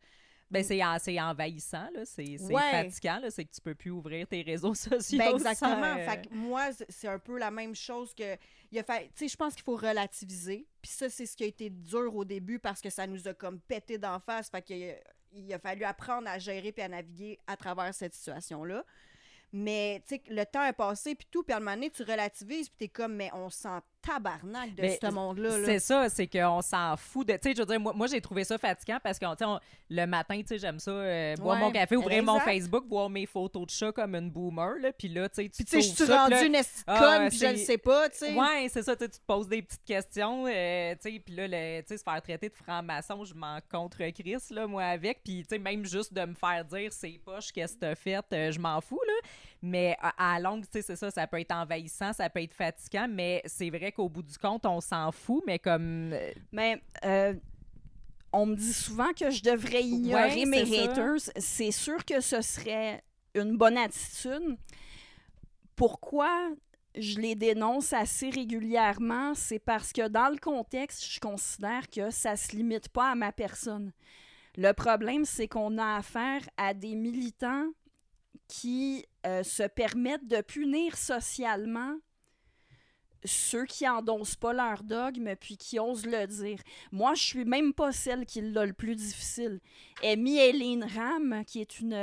Ben, c'est envahissant, là. C'est fatigant, là. C'est que tu peux plus ouvrir tes réseaux sociaux. Ben, exactement. Fait que moi, c'est un peu la même chose que... Tu sais, je pense qu'il faut relativiser. Puis ça, c'est ce qui a été dur au début parce que ça nous a comme pété d'en face. Fait qu'il a fallu apprendre à gérer puis à naviguer à travers cette situation-là. Mais, tu sais, le temps est passé puis tout. Puis à un moment donné, tu relativises puis t'es comme, mais on s'en tabarnak de Ben, ce monde-là. là. C'est ça, c'est qu'on s'en fout de. Tu sais, je veux dire, moi j'ai trouvé ça fatigant parce que le matin, tu sais, j'aime ça, boire mon café, ouvrir mon Facebook, voir mes photos de chat comme une boomer, là, puis là, tu sais, Puis tu sais, je suis rendue une esti de conne, puis je le sais pas, tu sais. Ouais, c'est ça, tu te poses des petites questions, tu sais, puis là, tu sais, se faire traiter de franc-maçon, je m'en contre Chris, là, moi, avec, puis tu sais, même juste de me faire dire c'est poche, qu'est-ce que t'as fait, je m'en fous, là. Mais à la longue, tu sais, c'est ça peut être envahissant, ça peut être fatigant, mais c'est vrai qu'au bout du compte, on s'en fout, mais comme... Mais on me dit souvent que je devrais ignorer mes haters. C'est sûr que ce serait une bonne attitude. Pourquoi je les dénonce assez régulièrement? C'est parce que dans le contexte, je considère que ça se limite pas à ma personne. Le problème, c'est qu'on a affaire à des militants qui se permettent de punir socialement ceux qui n'endossent pas leur dogme puis qui osent le dire. Moi, je suis même pas celle qui l'a le plus difficile. Amy Eileen Ram, qui est une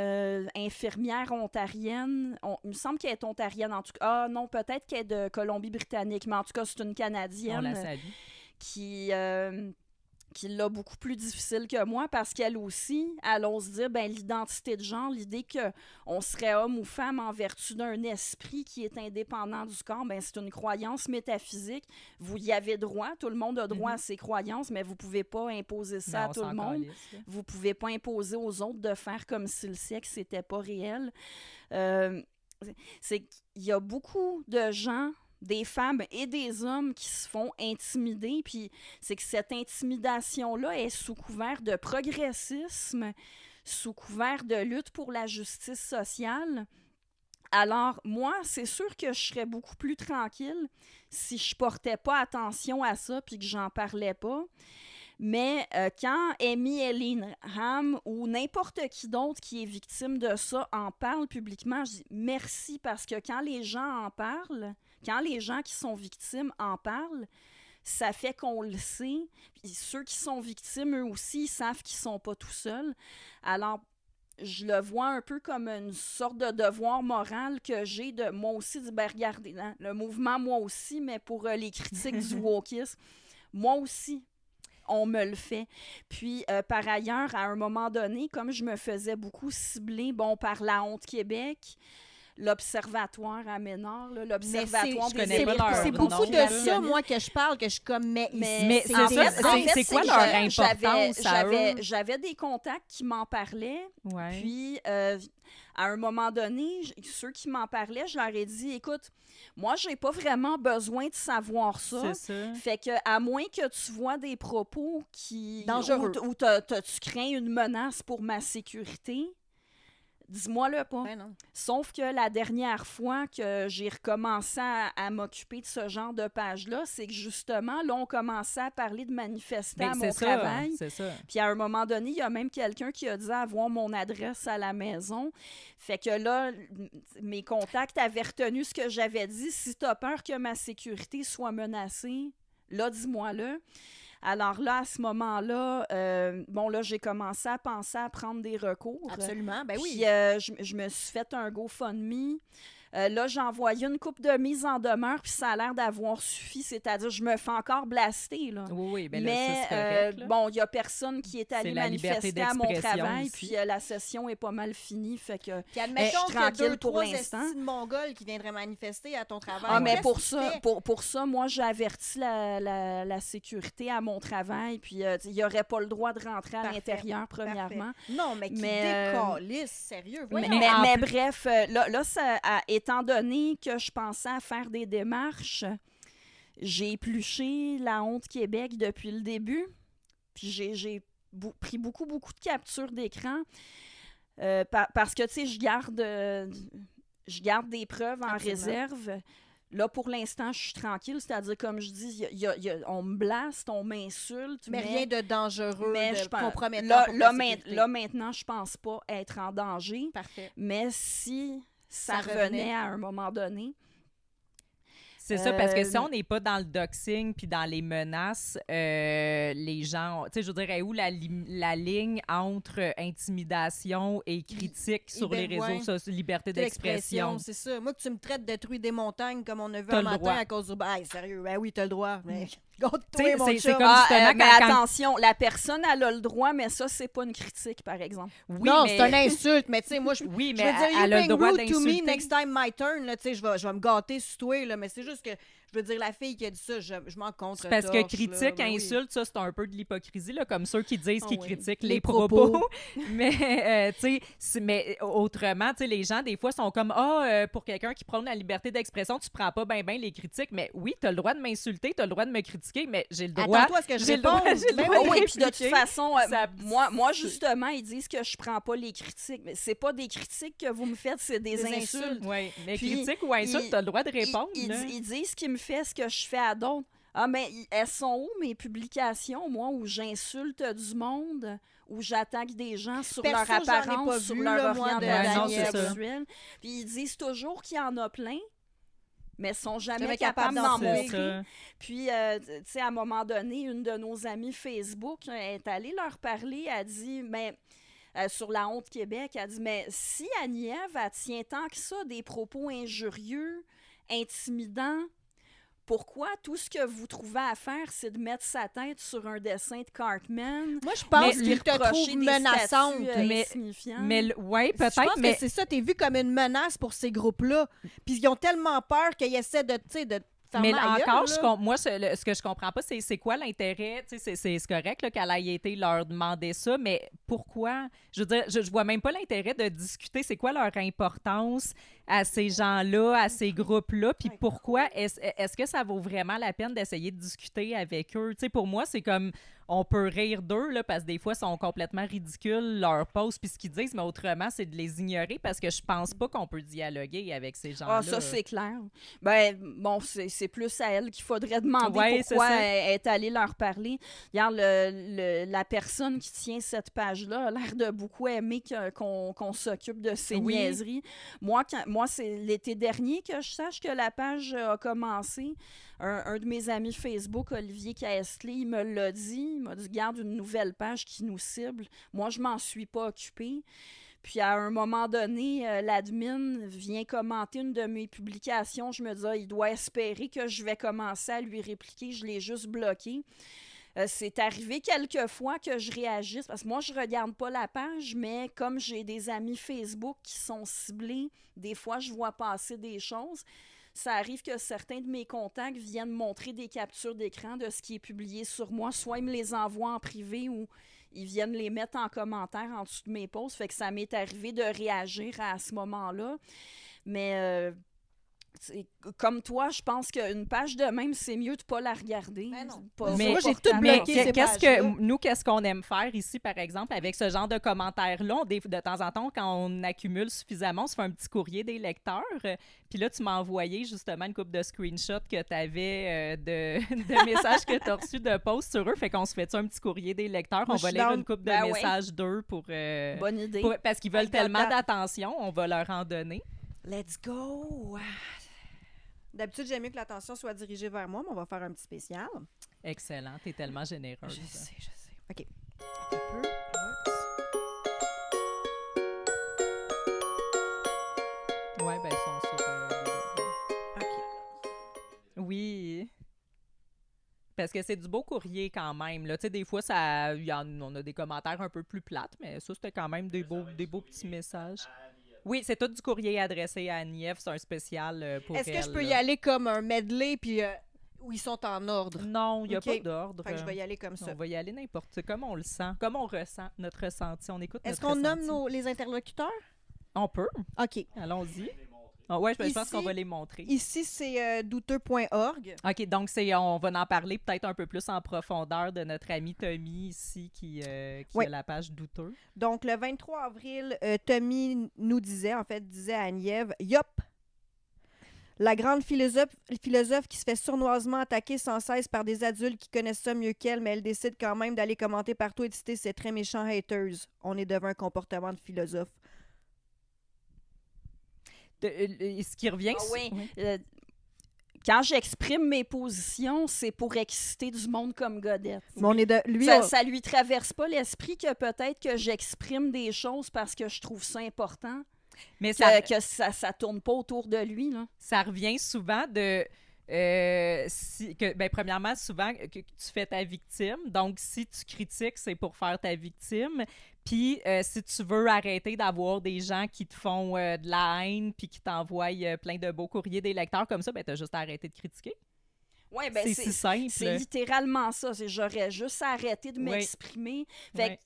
infirmière ontarienne, il me semble qu'elle est ontarienne en tout cas. Ah non, peut-être qu'elle est de Colombie-Britannique, mais en tout cas, c'est une Canadienne. On la salue. Qui l'a beaucoup plus difficile que moi parce qu'elle aussi, elle ose dire, ben l'identité de genre, l'idée qu'on serait homme ou femme en vertu d'un esprit qui est indépendant du corps, ben c'est une croyance métaphysique. Vous y avez droit, tout le monde a droit à ses croyances, mais vous pouvez pas imposer ça à tout le monde. Vous pouvez pas imposer aux autres de faire comme si le sexe n'était pas réel. C'est qu'il y a beaucoup de gens, des femmes et des hommes qui se font intimider, puis c'est que cette intimidation-là est sous couvert de progressisme, sous couvert de lutte pour la justice sociale. Alors, moi, c'est sûr que je serais beaucoup plus tranquille si je portais pas attention à ça puis que j'en parlais pas. Mais quand Amy Eileen Ram ou n'importe qui d'autre qui est victime de ça en parle publiquement, je dis merci parce que quand les gens en parlent, quand les gens qui sont victimes en parlent, ça fait qu'on le sait. Puis ceux qui sont victimes, eux aussi, ils savent qu'ils sont pas tout seuls. Alors, je le vois un peu comme une sorte de devoir moral que j'ai de moi aussi, ben regardez, hein, le mouvement moi aussi, mais pour les critiques du wokisme, moi aussi, on me le fait. Puis, par ailleurs, à un moment donné, comme je me faisais beaucoup cibler, par la Honte Québec, l'Observatoire à Ménard, l'Observatoire des c'est beaucoup de ça, moi, que je parle, que je suis comme, mais c'est quoi leur importance à eux? J'avais des contacts qui m'en parlaient, puis à un moment donné, ceux qui m'en parlaient, je leur ai dit, écoute, moi, j'ai pas vraiment besoin de savoir ça. Fait que, à moins que tu vois des propos qui... dangereux. Où tu crains une menace pour ma sécurité, dis-moi-le pas. Ben non. Sauf que la dernière fois que j'ai recommencé à m'occuper de ce genre de page-là, c'est que justement, là, on commençait à parler de manifester à mon travail. C'est ça. Puis à un moment donné, il y a même quelqu'un qui a dit avoir mon adresse à la maison. Fait que là, mes contacts avaient retenu ce que j'avais dit. Si tu as peur que ma sécurité soit menacée, là, dis-moi-le. Alors là, à ce moment-là, là, j'ai commencé à penser à prendre des recours. Absolument, ben oui. Puis je me suis fait un GoFundMe. Là, j'ai envoyé une couple de mises en demeure, puis ça a l'air d'avoir suffi. C'est-à-dire, je me fais encore blaster, là. Oui, bien mais là, ça, c'est correct, là. Il n'y a personne qui est allé manifester à mon travail, puis la session est pas mal finie, fait que puis admettons je suis tranquille pour l'instant. Qu'il y a 2-3 Mongols qui viendraient manifester à ton travail. Ah, mais pour ça, moi, j'ai averti la sécurité à mon travail, puis il n'y aurait pas le droit de rentrer à l'intérieur, premièrement. Non, mais qui décalisse, sérieux. Mais bref, là, ça étant donné que je pensais à faire des démarches, j'ai épluché la Honte Québec depuis le début. Puis j'ai pris beaucoup de captures d'écran parce que, tu sais, je garde des preuves en réserve. Là, pour l'instant, je suis tranquille. C'est-à-dire, comme je dis, on me blaste, on m'insulte. Mais rien de dangereux, de compromettant là, maintenant, je pense pas être en danger. Parfait. Mais si ça revenait à un moment donné... C'est ça, parce que si on n'est pas dans le doxing puis dans les menaces, les gens... Tu sais, je dirais où la ligne entre intimidation et critique sur les réseaux sociaux, liberté d'expression. C'est ça. Moi, que tu me traites de détruire des montagnes comme on a vu T'as un le matin droit. à cause du... Hey, sérieux, ben oui, t'as le droit. Mais... T'sais, mon c'est chum. comme justement mais quand... attention, la personne, elle a le droit, mais ça, c'est pas une critique, par exemple. Oui, non, mais... c'est une insulte, mais tu sais, moi, oui, je mais veux dire, elle a le droit rude to me, d'insulter. next time my turn, là, tu sais, je vais me gâter sur toi, là, mais c'est juste que, je veux dire, la fille qui a dit ça, je m'en contre. Parce que critique, insulte, ça, c'est un peu de l'hypocrisie, là, comme ceux qui disent qu'ils critiquent les propos. Mais, tu sais, mais autrement, tu sais, les gens, des fois, sont comme, pour quelqu'un qui prône la liberté d'expression, tu prends pas ben les critiques. Mais oui, t'as le droit de m'insulter, t'as le droit de me critiquer, mais j'ai le droit... Attends-toi à ce que je j'ai le droit, réponde. j'ai le Ben droit Oui, de puis de toute répliquer. façon, Ça- moi, justement, ils disent que je prends pas les critiques. Mais c'est pas des critiques que vous me faites, c'est des insultes. Oui, mais Puis, critique ou insulte, t'as le droit de répondre. là. Ils disent qu'ils me fait ce que je fais à d'autres. Ah, mais elles sont où mes publications, moi, où j'insulte du monde, où j'attaque des gens sur Perso, leur j'en ai pas apparence, sur vu, leur là, moi, de orientation Daniel. Ouais, non, c'est ça. sexuelle. Puis ils disent toujours qu'il y en a plein, mais sont jamais Jamais capables capable d'en d'en C'est montrer. ça. Puis, tu sais, à un moment donné, une de nos amies Facebook est allée leur parler, elle dit, mais sur la honte Québec, elle dit, mais si Annie-Ève, elle tient tant que ça des propos injurieux, intimidants, pourquoi tout ce que vous trouvez à faire, c'est de mettre sa tête sur un dessin de Cartman? Moi, je pense Mais qu'il te reprocher trouve des menaçante. statuts, mais- insignifiants. Mais ouais, Je pense peut-être, mais... que c'est ça, t'es vu comme une menace pour ces groupes-là. Puis ils ont tellement peur qu'ils essaient de, tu sais, de faire Mais ma gueule, encore, là. moi, ce que je comprends pas, c'est quoi l'intérêt. Tu sais, c'est correct là, qu'elle ait été leur demander ça, mais pourquoi? Je veux dire, je vois même pas l'intérêt de discuter c'est quoi leur importance à ces gens-là, à ces groupes-là, puis pourquoi est-ce que ça vaut vraiment la peine d'essayer de discuter avec eux? Tu sais, pour moi, c'est comme, on peut rire d'eux, là, parce que des fois, ils sont complètement ridicules, leurs posts, puis ce qu'ils disent, mais autrement, c'est de les ignorer, parce que je pense pas qu'on peut dialoguer avec ces gens-là. Ah, ça, c'est clair. Ben, bon, c'est plus à elle qu'il faudrait demander Ouais, pourquoi c'est ça. elle est allée leur parler. Regarde, la personne qui tient cette page-là a l'air de beaucoup aimer qu'on s'occupe de ses Oui. niaiseries. Moi, c'est l'été dernier que je sache que la page a commencé. Un de mes amis Facebook, Olivier Caestley, il me l'a dit. Il m'a dit, garde une nouvelle page qui nous cible. Moi, je m'en suis pas occupée. Puis à un moment donné, l'admin vient commenter une de mes publications. Je me dis, il doit espérer que je vais commencer à lui répliquer. Je l'ai juste bloqué. C'est arrivé quelques fois que je réagisse, parce que moi, je regarde pas la page, mais comme j'ai des amis Facebook qui sont ciblés, des fois, je vois passer des choses. Ça arrive que certains de mes contacts viennent montrer des captures d'écran de ce qui est publié sur moi. Soit ils me les envoient en privé ou ils viennent les mettre en commentaire en dessous de mes posts. Fait que ça m'est arrivé de réagir à ce moment-là. Mais comme toi, je pense qu'une page de même, c'est mieux de ne pas la regarder. Mais non. Mais moi, j'ai tout mais bloqué, ces qu'est-ce qu'on aime faire ici, par exemple, avec ce genre de commentaires-là? De temps en temps, quand on accumule suffisamment, on se fait un petit courrier des lecteurs. Puis là, tu m'as envoyé justement une couple de screenshots que tu avais de messages que tu as reçus de posts sur eux. Fait qu'on se fait un petit courrier des lecteurs. Moi, On va je suis lire down. une couple de Ben ouais. messages d'eux pour... Bonne idée. parce qu'ils veulent Hey, tellement attends. d'attention, on va leur en donner. Let's go! D'habitude, j'aime mieux que l'attention soit dirigée vers moi, mais on va faire un petit spécial. Excellent, t'es tellement généreuse. Je sais. OK. Un peu. Ouais, ben, ils sont sur... OK. Oui. Parce que c'est du beau courrier quand même. Là. Tu sais, des fois, on a des commentaires un peu plus plates, mais ça, c'était quand même des beaux petits messages. Oui, c'est tout du courrier adressé à Annie-Ève. C'est un spécial pour elle. Est-ce que je peux y là. aller comme un medley, puis où ils sont en ordre? Non, il n'y a OK. pas d'ordre. Fait que je vais y aller comme ça. On va y aller n'importe comme on le sent, comme on ressent, notre ressenti. On écoute Est-ce notre qu'on nomme ressenti. les interlocuteurs? On peut. OK. Allons-y. Ah ouais, je pense Ici- qu'on va les montrer. Ici, c'est douteux.org. OK, donc on va en parler peut-être un peu plus en profondeur de notre ami Tommy ici qui Oui. a la page douteux. Donc, le 23 avril, Tommy disait à Annie-Ève, Yop! La grande philosophe qui se fait sournoisement attaquer sans cesse par des adultes qui connaissent ça mieux qu'elle, mais elle décide quand même d'aller commenter partout et de citer ses très méchants haters. On est devant un comportement de philosophe. Ce qui revient... Ah oui. quand j'exprime mes positions, c'est pour exciter du monde comme Godette. Mais on est de lui. Ça lui traverse pas l'esprit que peut-être que j'exprime des choses parce que je trouve ça important. Mais que ça tourne pas autour de lui, là. Ça revient souvent de... premièrement, souvent que tu fais ta victime. Donc, si tu critiques, c'est pour faire ta victime. Puis, si tu veux arrêter d'avoir des gens qui te font de la haine puis qui t'envoient plein de beaux courriers des lecteurs comme ça, t'as juste à arrêter de critiquer. Ouais, ben c'est si simple. C'est littéralement ça. J'aurais juste arrêté de m'exprimer. Fait que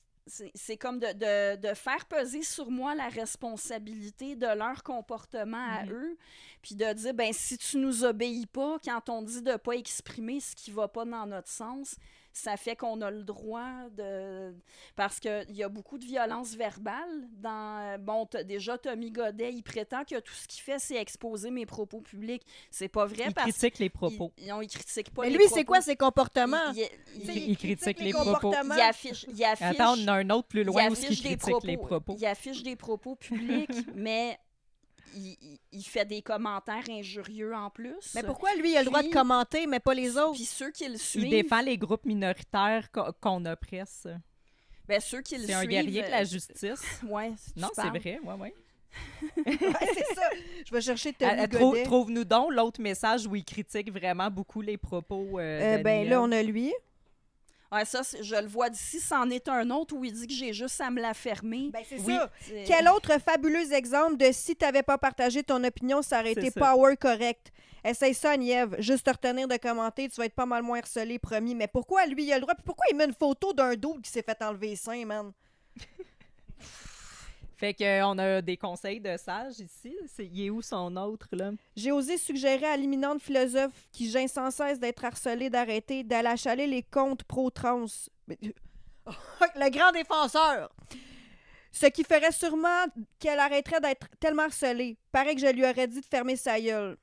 c'est comme de faire peser sur moi la responsabilité de leur comportement à eux, puis de dire, ben si tu nous obéis pas, quand on dit de pas exprimer ce qui va pas dans notre sens, ça fait qu'on a le droit de... Parce qu'il y a beaucoup de violence verbale dans... Bon, déjà, Tommy Godet, il prétend que tout ce qu'il fait, c'est exposer mes propos publics. C'est pas vrai parce... Il critique les propos. Il critique pas mais les lui, propos. c'est quoi ses comportements? Il critique les propos. Il affiche... Attends, on a un autre plus loin où il critique les propos. Il affiche des propos publics, mais... Il fait des commentaires injurieux en plus. Mais pourquoi lui, il a le droit de commenter, mais pas les autres? Puis ceux qui le suivent... Il défend les groupes minoritaires qu'on oppresse. Ben, ceux qui le suivent... C'est un guerrier de la justice. Ouais, non, c'est vrai, ouais. C'est ça. Je vais chercher Tommy Godet. Trouve-nous donc l'autre message où il critique vraiment beaucoup les propos là, on a lui. Ouais, ça, je le vois d'ici. C'en est un autre où il dit que j'ai juste à me la fermer. Ben, c'est ça. Quel autre fabuleux exemple de si tu n'avais pas partagé ton opinion, ça aurait été power correct. Essaye ça, Nièvre. Juste te retenir de commenter, tu vas être pas mal moins harcelé, promis. Mais pourquoi lui, il a le droit? Puis pourquoi il met une photo d'un dos qui s'est fait enlever les seins, man? Fait qu'on a des conseils de sages ici. Il est où son autre, là? J'ai osé suggérer à l'imminente philosophe qui gêne sans cesse d'être harcelé d'arrêter d'aller achaler les comptes pro-trans. Le grand défenseur! Ce qui ferait sûrement qu'elle arrêterait d'être tellement harcelée. Paraît que je lui aurais dit de fermer sa gueule.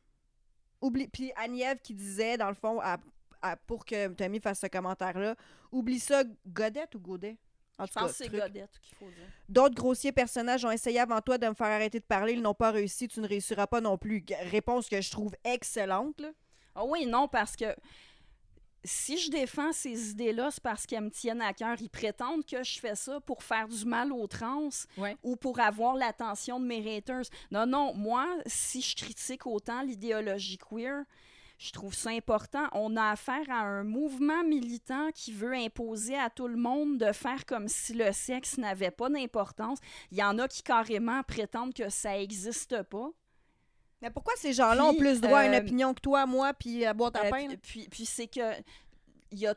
Puis Agnève qui disait, dans le fond, pour que Tommy fasse ce commentaire-là, oublie ça, Godette ou Godet? Je pense que c'est Godette qu'il faut dire. D'autres grossiers personnages ont essayé avant toi de me faire arrêter de parler. Ils n'ont pas réussi. Tu ne réussiras pas non plus. Réponse que je trouve excellente. Là. Ah oui, non, parce que si je défends ces idées-là, c'est parce qu'elles me tiennent à cœur. Ils prétendent que je fais ça pour faire du mal aux trans ou pour avoir l'attention de mes haters. Non, moi, si je critique autant l'idéologie queer... Je trouve ça important. On a affaire à un mouvement militant qui veut imposer à tout le monde de faire comme si le sexe n'avait pas d'importance. Il y en a qui carrément prétendent que ça n'existe pas. Mais pourquoi ces gens-là ont plus droit à une opinion que toi, moi, puis à boîte à pain? Puis c'est que il y a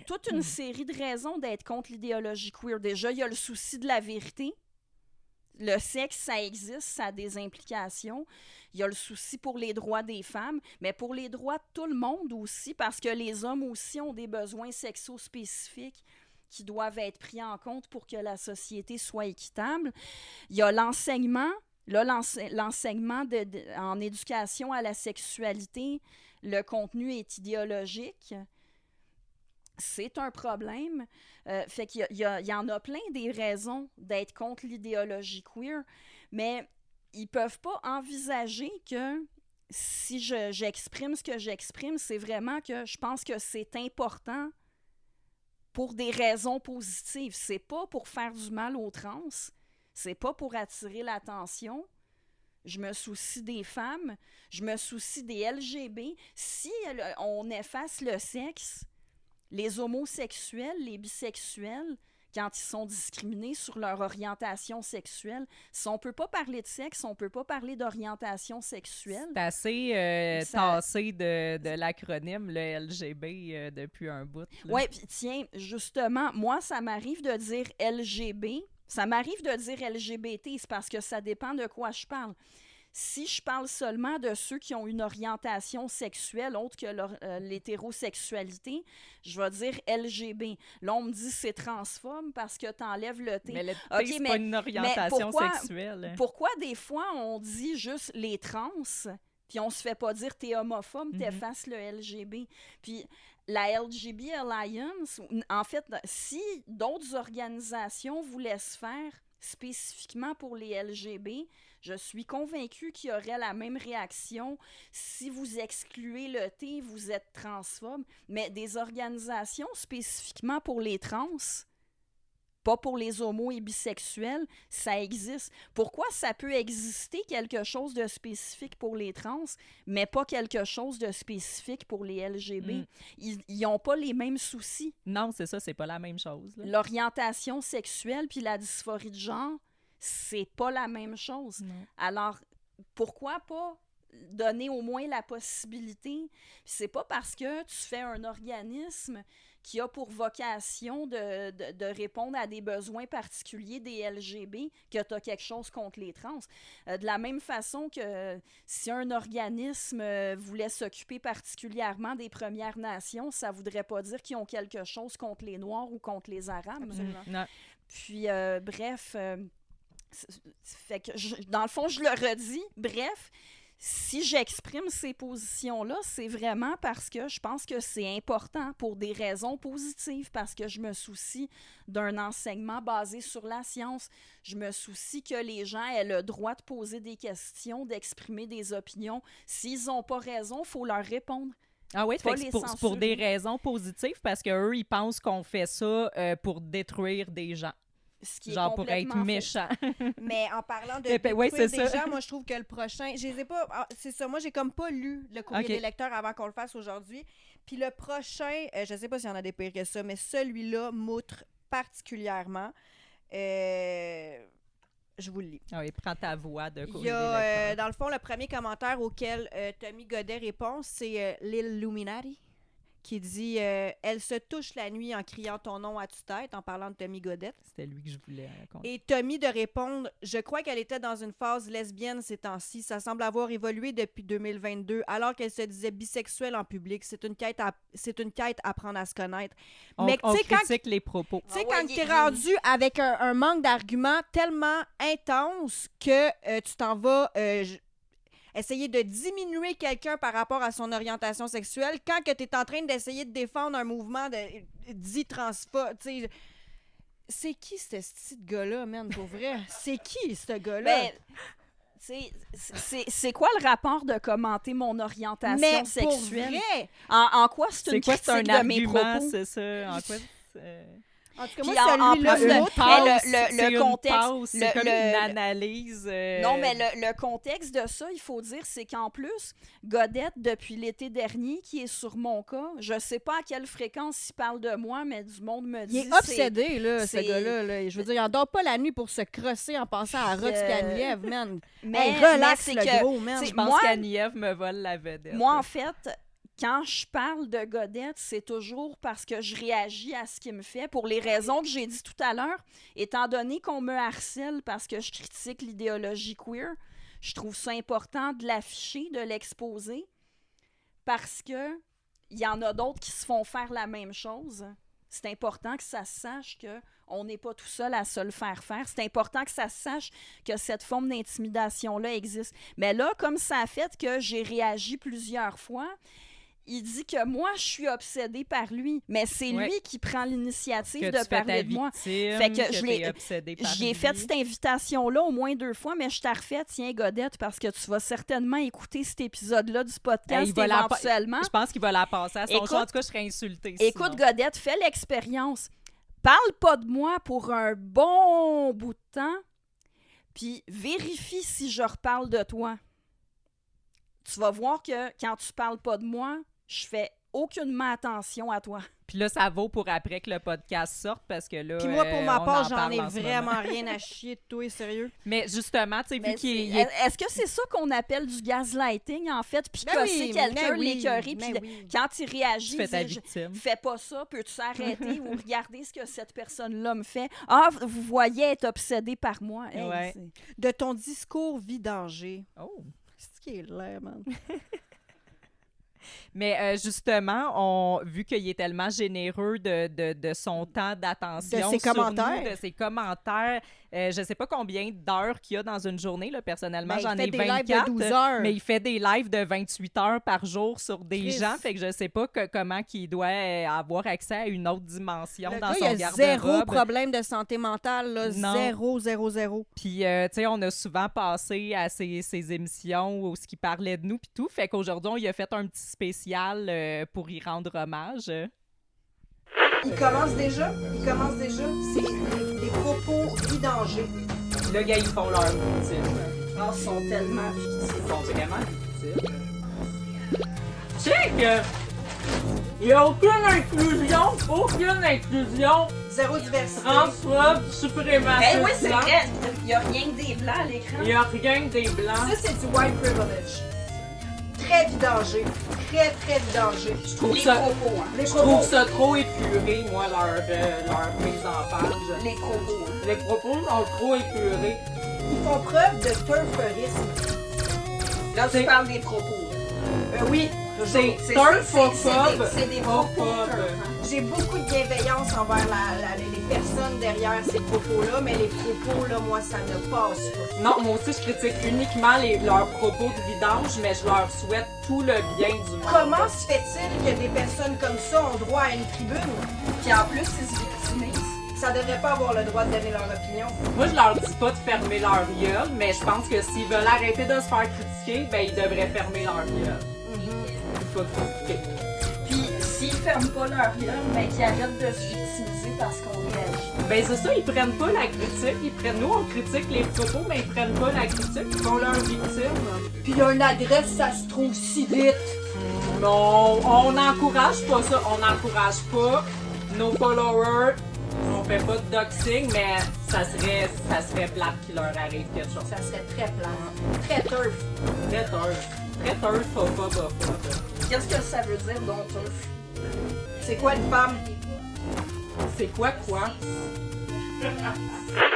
toute une série de raisons d'être contre l'idéologie queer. Déjà, il y a le souci de la vérité. Le sexe, ça existe, ça a des implications. Il y a le souci pour les droits des femmes, mais pour les droits de tout le monde aussi, parce que les hommes aussi ont des besoins sexo spécifiques qui doivent être pris en compte pour que la société soit équitable. Il y a l'enseignement. Là, l'enseignement en éducation à la sexualité, le contenu est idéologique. C'est un problème. Fait qu'il y en a plein des raisons d'être contre l'idéologie queer, mais ils peuvent pas envisager que si j'exprime ce que j'exprime, c'est vraiment que je pense que c'est important pour des raisons positives. C'est pas pour faire du mal aux trans, c'est pas pour attirer l'attention. Je me soucie des femmes, je me soucie des LGB. Si on efface le sexe, les homosexuels, les bisexuels, quand ils sont discriminés sur leur orientation sexuelle, si on ne peut pas parler de sexe, on ne peut pas parler d'orientation sexuelle. C'est assez tassé de l'acronyme, le LGB, depuis un bout. Oui, puis tiens, justement, moi, ça m'arrive de dire LGB. Ça m'arrive de dire LGBT, c'est parce que ça dépend de quoi je parle. Si je parle seulement de ceux qui ont une orientation sexuelle autre que l'hétérosexualité, je vais dire LGB. Là, on me dit c'est transphobe parce que tu enlèves le T. Mais le T, c'est pas une orientation sexuelle. Pourquoi des fois on dit juste les trans, puis on se fait pas dire t'es homophobe, t'effaces le LGB. Puis la LGBT Alliance, en fait, si d'autres organisations vous laissent faire, spécifiquement pour les LGB, je suis convaincue qu'il y aurait la même réaction si vous excluez le T, vous êtes transphobe, mais des organisations spécifiquement pour les trans, pas pour les homos et bisexuels, ça existe. Pourquoi ça peut exister quelque chose de spécifique pour les trans, mais pas quelque chose de spécifique pour les LGB? Ils n'ont pas les mêmes soucis. Non, c'est ça, c'est pas la même chose. Là. L'orientation sexuelle puis la dysphorie de genre, c'est pas la même chose. Non. Alors, pourquoi pas donner au moins la possibilité? C'est pas parce que tu fais un organisme qui a pour vocation de répondre à des besoins particuliers des LGB que tu as quelque chose contre les trans. De la même façon que si un organisme voulait s'occuper particulièrement des Premières Nations, ça voudrait pas dire qu'ils ont quelque chose contre les Noirs ou contre les Arabes. Absolument. Non. Puis, bref, fait que dans le fond, je le redis, bref, si j'exprime ces positions-là, c'est vraiment parce que je pense que c'est important pour des raisons positives, parce que je me soucie d'un enseignement basé sur la science. Je me soucie que les gens aient le droit de poser des questions, d'exprimer des opinions. S'ils n'ont pas raison, il faut leur répondre. Ah oui, c'est pour des raisons positives, parce qu'eux, ils pensent qu'on fait ça pour détruire des gens. Ce qui est genre pour être méchant. Mais en parlant de détruire des gens, moi, je trouve que le prochain... Je les ai pas... C'est ça, moi, j'ai comme pas lu le courrier des lecteurs avant qu'on le fasse aujourd'hui. Puis le prochain, je sais pas s'il y en a des pires que ça, mais celui-là m'outre particulièrement. Je vous le lis. Ah oui, prends ta voix de courrier des lecteurs. Dans le fond, le premier commentaire auquel Tommy Godet répond, c'est l'Illuminati, qui dit elle se touche la nuit en criant ton nom à tue-tête, en parlant de Tommy Godet. C'était lui que je voulais raconter. Et Tommy de répondre je crois qu'elle était dans une phase lesbienne ces temps-ci. Ça semble avoir évolué depuis 2022, alors qu'elle se disait bisexuelle en public. C'est une quête à apprendre à se connaître. Mais on critique les propos. Tu sais, quand t'es rendu avec un manque d'arguments tellement intense que tu t'en vas... essayer de diminuer quelqu'un par rapport à son orientation sexuelle quand que tu es en train d'essayer de défendre un mouvement dit transphobe. C'est qui ce petit gars-là, man, pour vrai? C'est qui, ce gars-là? C'est quoi le rapport de commenter mon orientation sexuelle? Pour vrai? En quoi c'est une critique de mes propos? C'est ça. En quoi En tout cas, moi, celui-là, le contexte... C'est comme une analyse... Non, mais le contexte de ça, il faut dire, c'est qu'en plus, Godette, depuis l'été dernier, qui est sur mon cas, je sais pas à quelle fréquence il parle de moi, mais du monde me dit... Il est obsédé, là, ce gars-là. Là. Je veux dire, il endort pas la nuit pour se crosser en pensant à Rox Kaniev, man. Mais relax, le gros, man. Je pense qu'Aniev me vole la vedette. Moi, en fait... Quand je parle de Godette, c'est toujours parce que je réagis à ce qu'il me fait, pour les raisons que j'ai dit tout à l'heure. Étant donné qu'on me harcèle parce que je critique l'idéologie queer, je trouve ça important de l'afficher, de l'exposer, parce que il y en a d'autres qui se font faire la même chose. C'est important que ça se sache qu'on n'est pas tout seul à se le faire. C'est important que ça se sache que cette forme d'intimidation-là existe. Mais là, comme ça a fait que j'ai réagi plusieurs fois, il dit que moi, je suis obsédée par lui, mais c'est lui qui prend l'initiative de parler de moi. Fait que j'ai fait cette invitation-là au moins 2 fois, mais je t'ai refait, tiens, Godette, parce que tu vas certainement écouter cet épisode-là du podcast éventuellement. Je pense qu'il va la passer à son show. En tout cas, je serais insultée. Écoute, Godette, fais l'expérience. Parle pas de moi pour un bon bout de temps, puis vérifie si je reparle de toi. Tu vas voir que quand tu parles pas de moi, je fais aucunement attention à toi. Puis là, ça vaut pour après que le podcast sorte, parce que là, puis moi, pour ma part, j'en ai vraiment rien à chier de toi, sérieux. Mais justement, tu sais, vu qu'il Est-ce que c'est ça qu'on appelle du gaslighting, en fait? Puis casser quelqu'un, l'écœurer, puis quand il réagit, fais pas ça, peux-tu s'arrêter ou regarder ce que cette personne-là me fait? Ah, vous voyez être obsédé par moi. Hey, de ton discours vidanger. Oh! C'est ce qui est l'air, man. Mais justement, vu qu'il est tellement généreux de son temps d'attention, de ses commentaires, de ses commentaires, Je sais pas combien d'heures qu'il y a dans une journée. Là. Personnellement, Ben, j'en ai il fait des 24. lives de 12 heures. Mais il fait des lives de 28 heures par jour sur des Christ. gens. Fait que je sais pas comment qu'il doit avoir accès à une autre dimension Le dans gars, son il y a zéro garde-robe. problème de santé mentale, là. Non. Zéro. Puis, tu sais, on a souvent passé à ces émissions où il parlait de nous puis tout. Fait qu'aujourd'hui, on y a fait un petit spécial pour y rendre hommage. Il commence déjà. C'est des propos vidangés. Là, gars, ils font leur victime. Ils sont tellement victimes. Ils sont vraiment victimes. Tu sais que il n'y a aucune inclusion Zéro diversité. transphobe, suprémaciste. Eh oui, c'est vrai. Il n'y a rien que des blancs à l'écran. Il n'y a rien que des blancs. Ça, c'est du white privilege. Très vidangé. Très vidangé. Je trouve Les ça, propos, hein. Les je propos. trouve ça trop épuré, moi, leur mise en page. Les propos, hein. Les propos sont trop épurés. Ils font preuve de turferisme. Là, tu parles des propos. Oui. C'est C'est turfophobe. c'est des propos. Turfophobe. J'ai beaucoup de bienveillance envers les personnes derrière ces propos-là, mais les propos, là, moi, ça ne passe pas. Non, moi aussi, je critique uniquement leurs propos de vidange, mais je leur souhaite tout le bien du monde. Comment se fait-il que des personnes comme ça ont droit à une tribune? Puis en plus, ils se victimisent. Ça devrait pas avoir le droit de donner leur opinion. Moi, je leur dis pas de fermer leur gueule, mais je pense que s'ils veulent arrêter de se faire critiquer, ben ils devraient fermer leur gueule. Pas critiquer. Puis s'ils ferment pas leur gueule, ben qu'ils arrêtent de se victimiser parce qu'on réagit. Ben c'est ça, ils prennent pas la critique. Nous, on critique les propos, mais ils prennent pas la critique, ils font leur victime. Puis il y a une adresse, ça se trouve si vite. Non, on n'encourage pas ça. On n'encourage pas nos followers. On fait pas de doxing, mais ça serait plate qu'il leur arrive quelque chose. Ça serait très plat. Très turf. Très turf. Très turf, Qu'est-ce que ça veut dire, donc, turf? C'est quoi une femme? C'est quoi?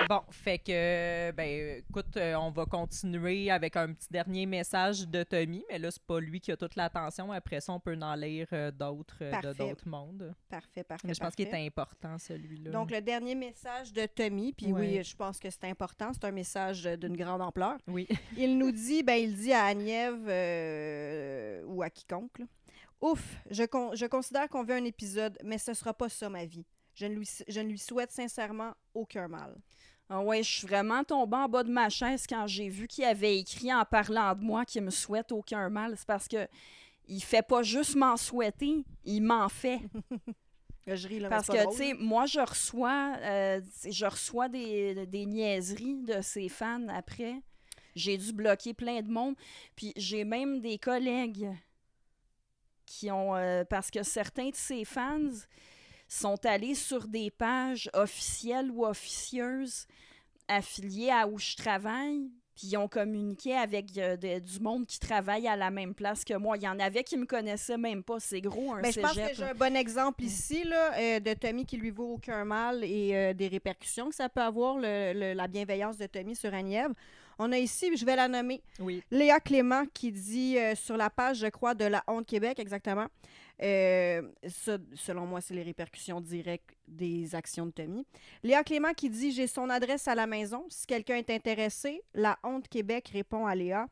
Bon, fait que, ben, écoute, on va continuer avec un petit dernier message de Tommy, mais là, c'est pas lui qui a toute l'attention. Après ça, on peut en lire d'autres de d'autres mondes. Parfait. Mais je pense qu'il est important, celui-là. Donc, le dernier message de Tommy, puis oui, je pense que c'est important, c'est un message d'une grande ampleur. Oui. Il nous dit, il dit à Agnève ou à quiconque, là, ouf, je considère qu'on veut un épisode, mais ce sera pas ça ma vie. Je ne lui souhaite sincèrement aucun mal. Ah ouais, je suis vraiment tombée en bas de ma chaise quand j'ai vu qu'il avait écrit en parlant de moi qu'il me souhaite aucun mal. C'est parce que il fait pas juste m'en souhaiter, il m'en fait. Je ris, là, parce mais c'est pas que, tu sais, drôle. moi, je reçois des niaiseries de ses fans après. J'ai dû bloquer plein de monde. Puis j'ai même des collègues qui ont... parce que certains de ses fans sont allés sur des pages officielles ou officieuses affiliées à où je travaille, puis ils ont communiqué avec du monde qui travaille à la même place que moi. Il y en avait qui me connaissaient même pas. C'est gros, un Je cégep. pense que j'ai un bon exemple ici là, de Tommy qui lui vaut aucun mal et des répercussions que ça peut avoir, la bienveillance de Tommy sur Agnève. On a ici, je vais la nommer, Oui. Léa Clément qui dit sur la page, je crois, de La Honte Québec, exactement. Ça, selon moi, c'est les répercussions directes des actions de Tommy. Léa Clément qui dit « J'ai son adresse à la maison. Si quelqu'un est intéressé, La Honte Québec répond à Léa.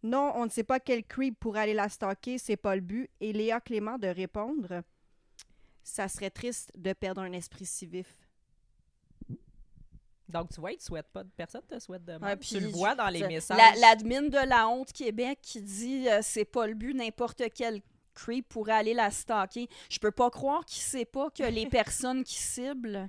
Non, on ne sait pas quel creep pour aller la stalker, c'est pas le but. » Et Léa Clément de répondre « Ça serait triste de perdre un esprit si vif. » Donc, tu vois, il te souhaite pas, personne te souhaite de mal. Ouais, puis Tu le vois dans les messages. L'admin de La Honte Québec qui dit c'est pas le but, n'importe quel creep pourrait aller la stalker. Je peux pas croire qu'il sait pas que les personnes qui ciblent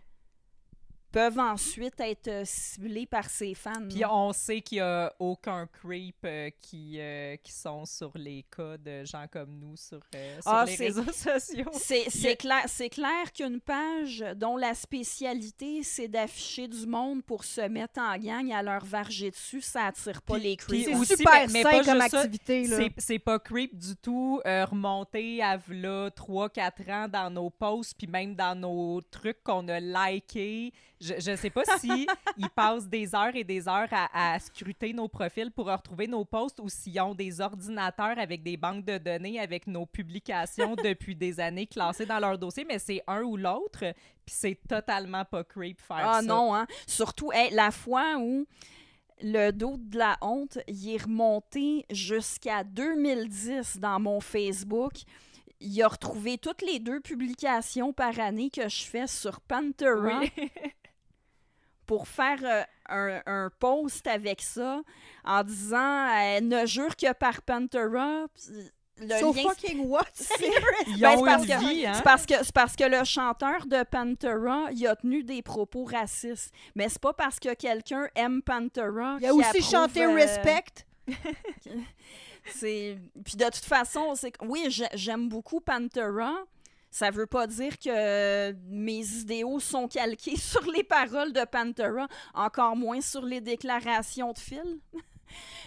peuvent ensuite être ciblées par ses fans. Puis on sait qu'il n'y a aucun creep qui sont sur les cas de gens comme nous sur les réseaux sociaux. C'est clair qu'une page dont la spécialité, c'est d'afficher du monde pour se mettre en gang et à leur varger dessus, ça attire pas les creeps. C'est aussi, super mais sain pas comme juste ça, activité. Là. C'est pas creep du tout remonter à v'là 3-4 ans dans nos posts puis même dans nos trucs qu'on a likés. Je sais pas si ils passent des heures et des heures à scruter nos profils pour retrouver nos posts ou s'ils ont des ordinateurs avec des banques de données avec nos publications depuis des années classées dans leur dossier, mais c'est un ou l'autre, puis c'est totalement pas creep faire ça. Ah non, hein? Surtout, la fois où le dos de la honte, il est remonté jusqu'à 2010 dans mon Facebook. Il a retrouvé toutes les 2 publications par année que je fais sur Pantera pour faire un post avec ça en disant ne jure que par Pantera. So fucking what? Ils ont une vie, hein? C'est parce que le chanteur de Pantera, il a tenu des propos racistes. Mais c'est pas parce que quelqu'un aime Pantera Il a aussi chanté Respect. Puis de toute façon, oui, j'aime beaucoup Pantera. Ça veut pas dire que mes idéaux sont calqués sur les paroles de Pantera, encore moins sur les déclarations de Phil.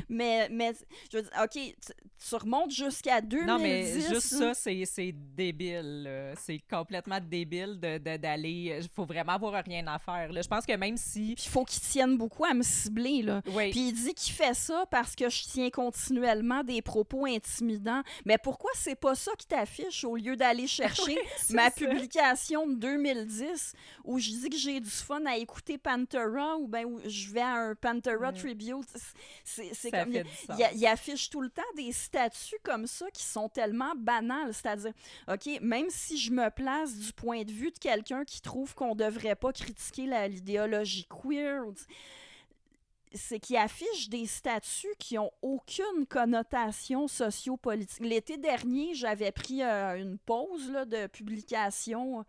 mais je veux dire, OK, tu remontes jusqu'à 2010. Non, mais juste ça, c'est débile. Là. C'est complètement débile d'aller... Il faut vraiment avoir rien à faire. Là. Je pense que même si... Puis il faut qu'il tienne beaucoup à me cibler. Là. Oui. Puis il dit qu'il fait ça parce que je tiens continuellement des propos intimidants. Mais pourquoi c'est pas ça qui t'affiche au lieu d'aller chercher ma publication de 2010 où je dis que j'ai du fun à écouter Pantera ou bien où je vais à un Pantera Tribute? C'est comme il affiche tout le temps des statuts comme ça qui sont tellement banals, c'est-à-dire OK, même si je me place du point de vue de quelqu'un qui trouve qu'on devrait pas critiquer l'idéologie queer, c'est qu'il affiche des statuts qui ont aucune connotation sociopolitique. L'été dernier, j'avais pris une pause là, de publication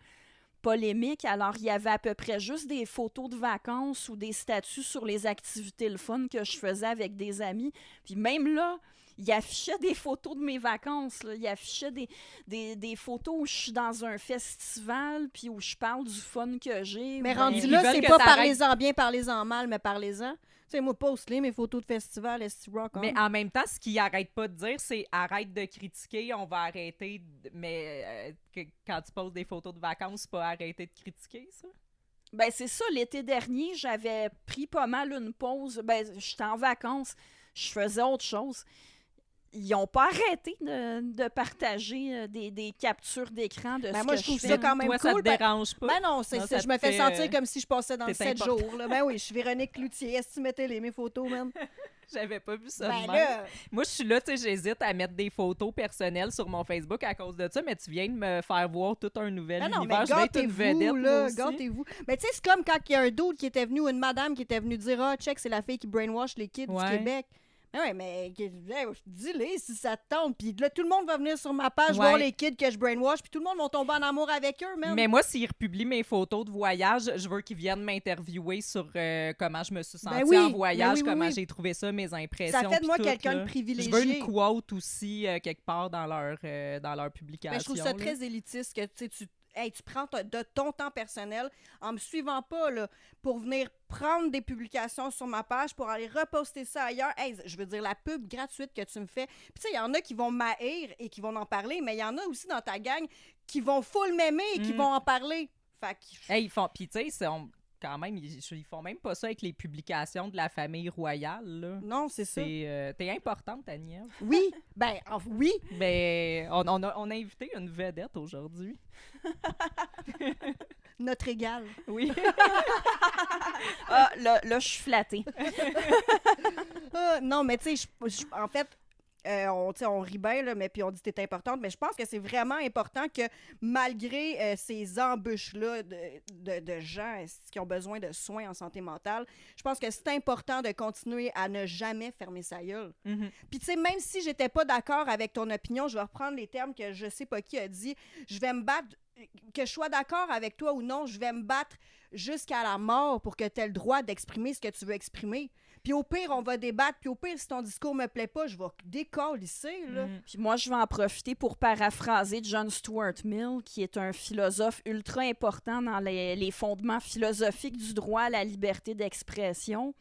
polémique. Alors, il y avait à peu près juste des photos de vacances ou des statuts sur les activités le fun que je faisais avec des amis. Puis même là, il affichait des photos de mes vacances. Là. Il affichait des photos où je suis dans un festival puis où je parle du fun que j'ai. Mais rendu là, c'est pas parlez-en bien, parlez-en mal, mais parlez-en. Tu sais, moi, poste-les, mes photos de festival, rock. Mais en même temps, ce qu'ils n'arrêtent pas de dire, c'est arrête de critiquer, on va arrêter. Mais quand tu poses des photos de vacances, c'est pas arrêter de critiquer, ça? Ben c'est ça. L'été dernier, j'avais pris pas mal une pause. Ben, j'étais en vacances. Je faisais autre chose. Ils n'ont pas arrêté de partager des captures d'écran de ce moi, que je trouve fais. ça quand même Toi, cool. Ça te dérange pas? Ben non, je me fais sentir comme si je passais dans 7 important. jours. Là. Ben oui, je suis Véronique Cloutier. Est-ce que tu mettais mes photos, man? J'avais pas vu ça Ben de même. là... Moi, je suis là, tu sais, j'hésite à mettre des photos personnelles sur mon Facebook à cause de ça, mais tu viens de me faire voir tout un nouvel univers. Mais je vais être une vedette, là, aussi. gâtez-vous. Mais tu sais, c'est comme quand il y a un dude qui était venu, ou une madame qui était venue dire « Ah, check, c'est la fille qui brainwash les kids du Québec. » Oui, mais dis-les si ça te tente. Puis là, tout le monde va venir sur ma page voir les kids que je brainwash, puis tout le monde va tomber en amour avec eux, même. Mais moi, s'ils republient mes photos de voyage, je veux qu'ils viennent m'interviewer sur comment je me suis sentie en voyage, comment j'ai trouvé ça, mes impressions. Ça fait de moi quelqu'un de privilégié. Je veux une quote aussi quelque part dans leur publication. Ben, je trouve ça très élitiste que tu prends de ton temps personnel en me suivant pas là, pour venir prendre des publications sur ma page pour aller reposter ça ailleurs. Hey, je veux dire, la pub gratuite que tu me fais. Puis tu sais, il y en a qui vont m'haïr et qui vont en parler, mais il y en a aussi dans ta gang qui vont full m'aimer et qui vont en parler. Fait que... Hey, ils font... Puis tu sais, quand même, ils font même pas ça avec les publications de la famille royale. Là. Non, c'est ça. T'es importante, Agnès. Oui, oui. Ben, on a invité une vedette aujourd'hui. Notre égale. Oui. Là, je suis flattée. Non, mais tu sais, en fait... on rit bien, là, mais puis on dit que t'es importante, mais je pense que c'est vraiment important que malgré ces embûches-là de gens qui ont besoin de soins en santé mentale, je pense que c'est important de continuer à ne jamais fermer sa gueule. Mm-hmm. Puis tu sais, même si j'étais pas d'accord avec ton opinion, je vais reprendre les termes que je sais pas qui a dit, je vais me battre, que je sois d'accord avec toi ou non, je vais me battre jusqu'à la mort pour que tu aies le droit d'exprimer ce que tu veux exprimer. Puis au pire, on va débattre. Puis au pire, si ton discours me plaît pas, je vais décalisser, là. Puis moi, je vais en profiter pour paraphraser John Stuart Mill, qui est un philosophe ultra important dans les fondements philosophiques du droit à la liberté d'expression.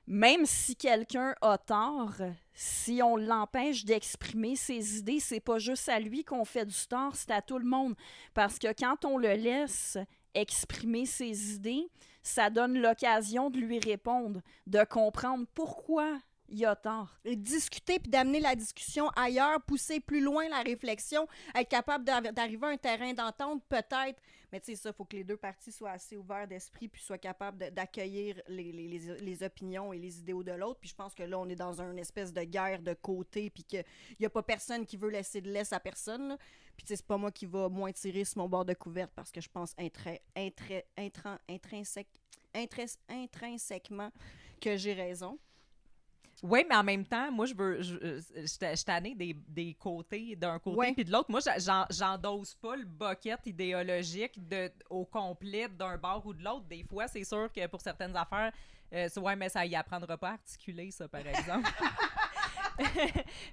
Même si quelqu'un a tort, si on l'empêche d'exprimer ses idées, c'est pas juste à lui qu'on fait du tort, c'est à tout le monde. Parce que quand on le laisse exprimer ses idées, ça donne l'occasion de lui répondre, de comprendre pourquoi il a tort. Et discuter puis d'amener la discussion ailleurs, pousser plus loin la réflexion, être capable d'arriver à un terrain d'entente, peut-être. Mais tu sais, ça, il faut que les deux parties soient assez ouverts d'esprit puis soient capables d'accueillir les opinions et les idéaux de l'autre. Puis je pense que là, on est dans une espèce de guerre de côté puis qu'il n'y a pas personne qui veut laisser de laisse à personne, là. Puis tu sais, c'est pas moi qui va moins tirer sur mon bord de couverte parce que je pense intrinsèquement que j'ai raison. Oui, mais en même temps, moi, je tannée des côtés, d'un côté puis de l'autre. Moi, j'endosse pas le bucket idéologique au complet d'un bord ou de l'autre. Des fois, c'est sûr que pour certaines affaires, mais ça y apprendra pas à articuler, ça, par exemple.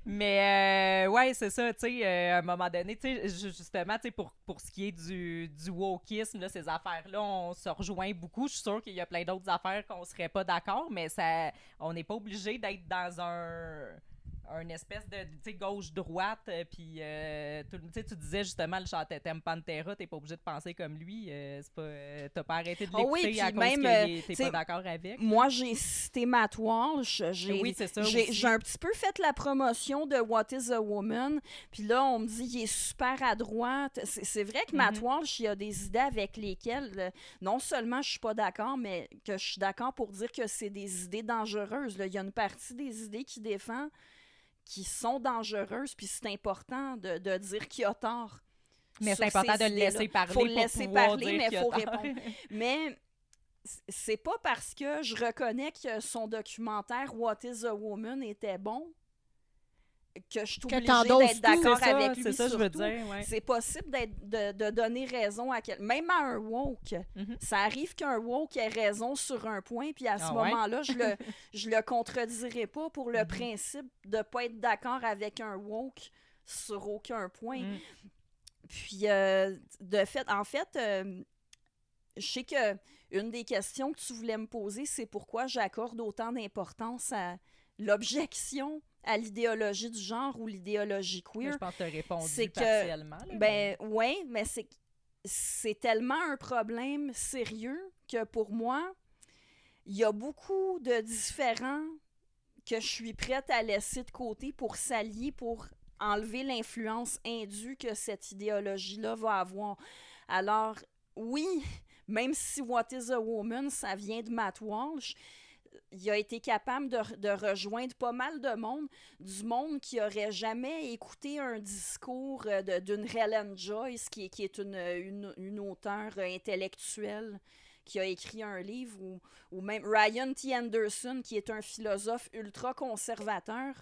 Mais c'est ça, tu sais, à un moment donné, tu sais, justement, tu sais, pour ce qui est du wokisme, là, ces affaires-là, on se rejoint beaucoup. Je suis sûre qu'il y a plein d'autres affaires qu'on serait pas d'accord, mais on n'est pas obligé d'être dans une espèce de, tu sais, gauche-droite, puis tu sais, tu disais justement, le chanteur t'aimes Pantera, t'es pas obligé de penser comme lui, c'est pas, t'as pas arrêté de l'écouter à cause que t'es pas d'accord avec. Moi, j'ai cité Matt Walsh, j'ai un petit peu fait la promotion de What is a Woman, puis là, on me dit il est super à droite. C'est vrai que Matt Walsh, il a des idées avec lesquelles, non seulement je suis pas d'accord, mais que je suis d'accord pour dire que c'est des idées dangereuses. Là. Il y a une partie des idées qu'il défend qui sont dangereuses, puis c'est important de dire qu'il a tort. Mais c'est important de le laisser parler. Il faut le laisser parler, mais il faut répondre. Mais c'est pas parce que je reconnais que son documentaire What is a Woman était bon que je suis obligée d'être d'accord avec lui. C'est ça, je veux dire. Ouais. C'est possible de donner raison à quelqu'un. Même à un woke. Ça arrive qu'un woke ait raison sur un point, puis à ce moment-là, je le contredirai pas pour le principe de pas être d'accord avec un woke sur aucun point. Puis, en fait, je sais que une des questions que tu voulais me poser, c'est pourquoi j'accorde autant d'importance à l'objection à l'idéologie du genre ou l'idéologie queer. Mais je pense que tu as répondu partiellement. Mais c'est tellement un problème sérieux que pour moi, il y a beaucoup de différents que je suis prête à laisser de côté pour s'allier, pour enlever l'influence indue que cette idéologie-là va avoir. Alors, oui, même si What is a Woman, ça vient de Matt Walsh, il a été capable de rejoindre pas mal de monde, du monde qui aurait jamais écouté un discours d'une Helen Joyce, qui est une auteure intellectuelle qui a écrit un livre, ou même Ryan T. Anderson, qui est un philosophe ultra-conservateur.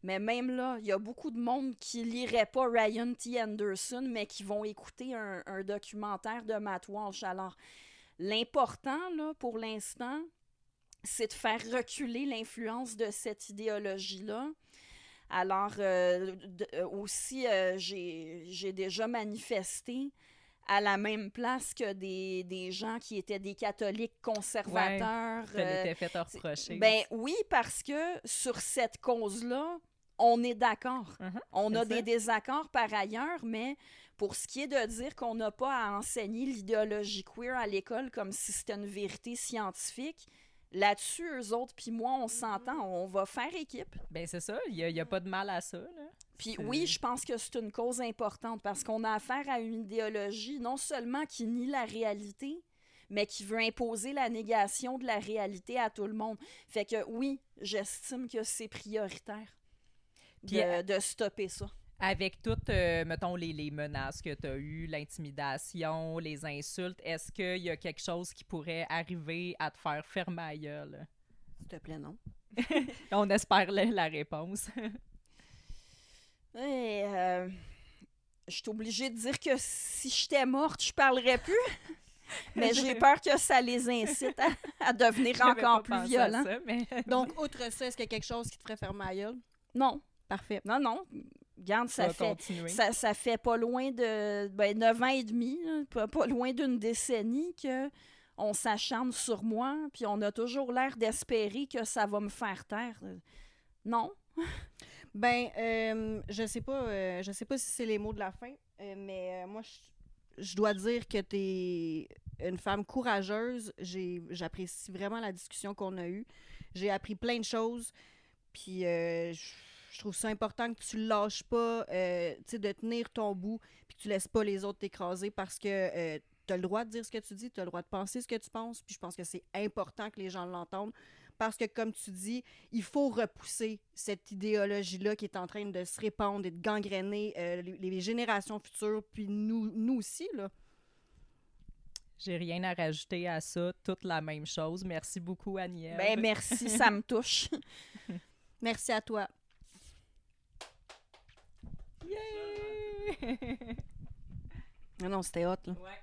Mais même là, il y a beaucoup de monde qui lirait pas Ryan T. Anderson, mais qui vont écouter un documentaire de Matt Walsh. Alors, l'important, là, pour l'instant, c'est de faire reculer l'influence de cette idéologie-là. Alors, aussi, j'ai déjà manifesté à la même place que des gens qui étaient des catholiques conservateurs. Ça l'était fait reprocher. Ben oui, parce que sur cette cause-là, on est d'accord. On a des désaccords par ailleurs, mais pour ce qui est de dire qu'on n'a pas à enseigner l'idéologie queer à l'école comme si c'était une vérité scientifique, là-dessus, eux autres puis moi, on s'entend, on va faire équipe. Ben c'est ça, il y a pas de mal à ça, là. Puis oui, je pense que c'est une cause importante parce qu'on a affaire à une idéologie non seulement qui nie la réalité, mais qui veut imposer la négation de la réalité à tout le monde. Fait que oui, j'estime que c'est prioritaire de stopper ça. Avec toutes, mettons, les menaces que tu as eues, l'intimidation, les insultes, est-ce qu'il y a quelque chose qui pourrait arriver à te faire fermer la gueule? S'il te plaît, non. On espère la réponse. Je suis obligée de dire que si j'étais morte, je parlerais plus. Mais j'ai peur que ça les incite à devenir encore plus violents. Donc, outre ça, est-ce qu'il y a quelque chose qui te ferait fermer la gueule? Non. Parfait. Non. Regarde, ça fait pas loin de 9 ans et demi, pas loin d'une décennie qu'on s'acharne sur moi, puis on a toujours l'air d'espérer que ça va me faire taire. Non. Je sais pas si c'est les mots de la fin, mais moi, je dois dire que t'es une femme courageuse. J'apprécie vraiment la discussion qu'on a eue. J'ai appris plein de choses. Puis je trouve ça important que tu ne lâches pas, de tenir ton bout, puis que tu laisses pas les autres t'écraser parce que tu as le droit de dire ce que tu dis, tu as le droit de penser ce que tu penses. Puis je pense que c'est important que les gens l'entendent. Parce que, comme tu dis, il faut repousser cette idéologie-là qui est en train de se répandre et de gangréner les générations futures, puis nous aussi, là. J'ai rien à rajouter à ça, toute la même chose. Merci beaucoup, Annie-Ève. Ben, merci, ça me touche. Merci à toi. Yay! Non, c'était hot, là. Ouais.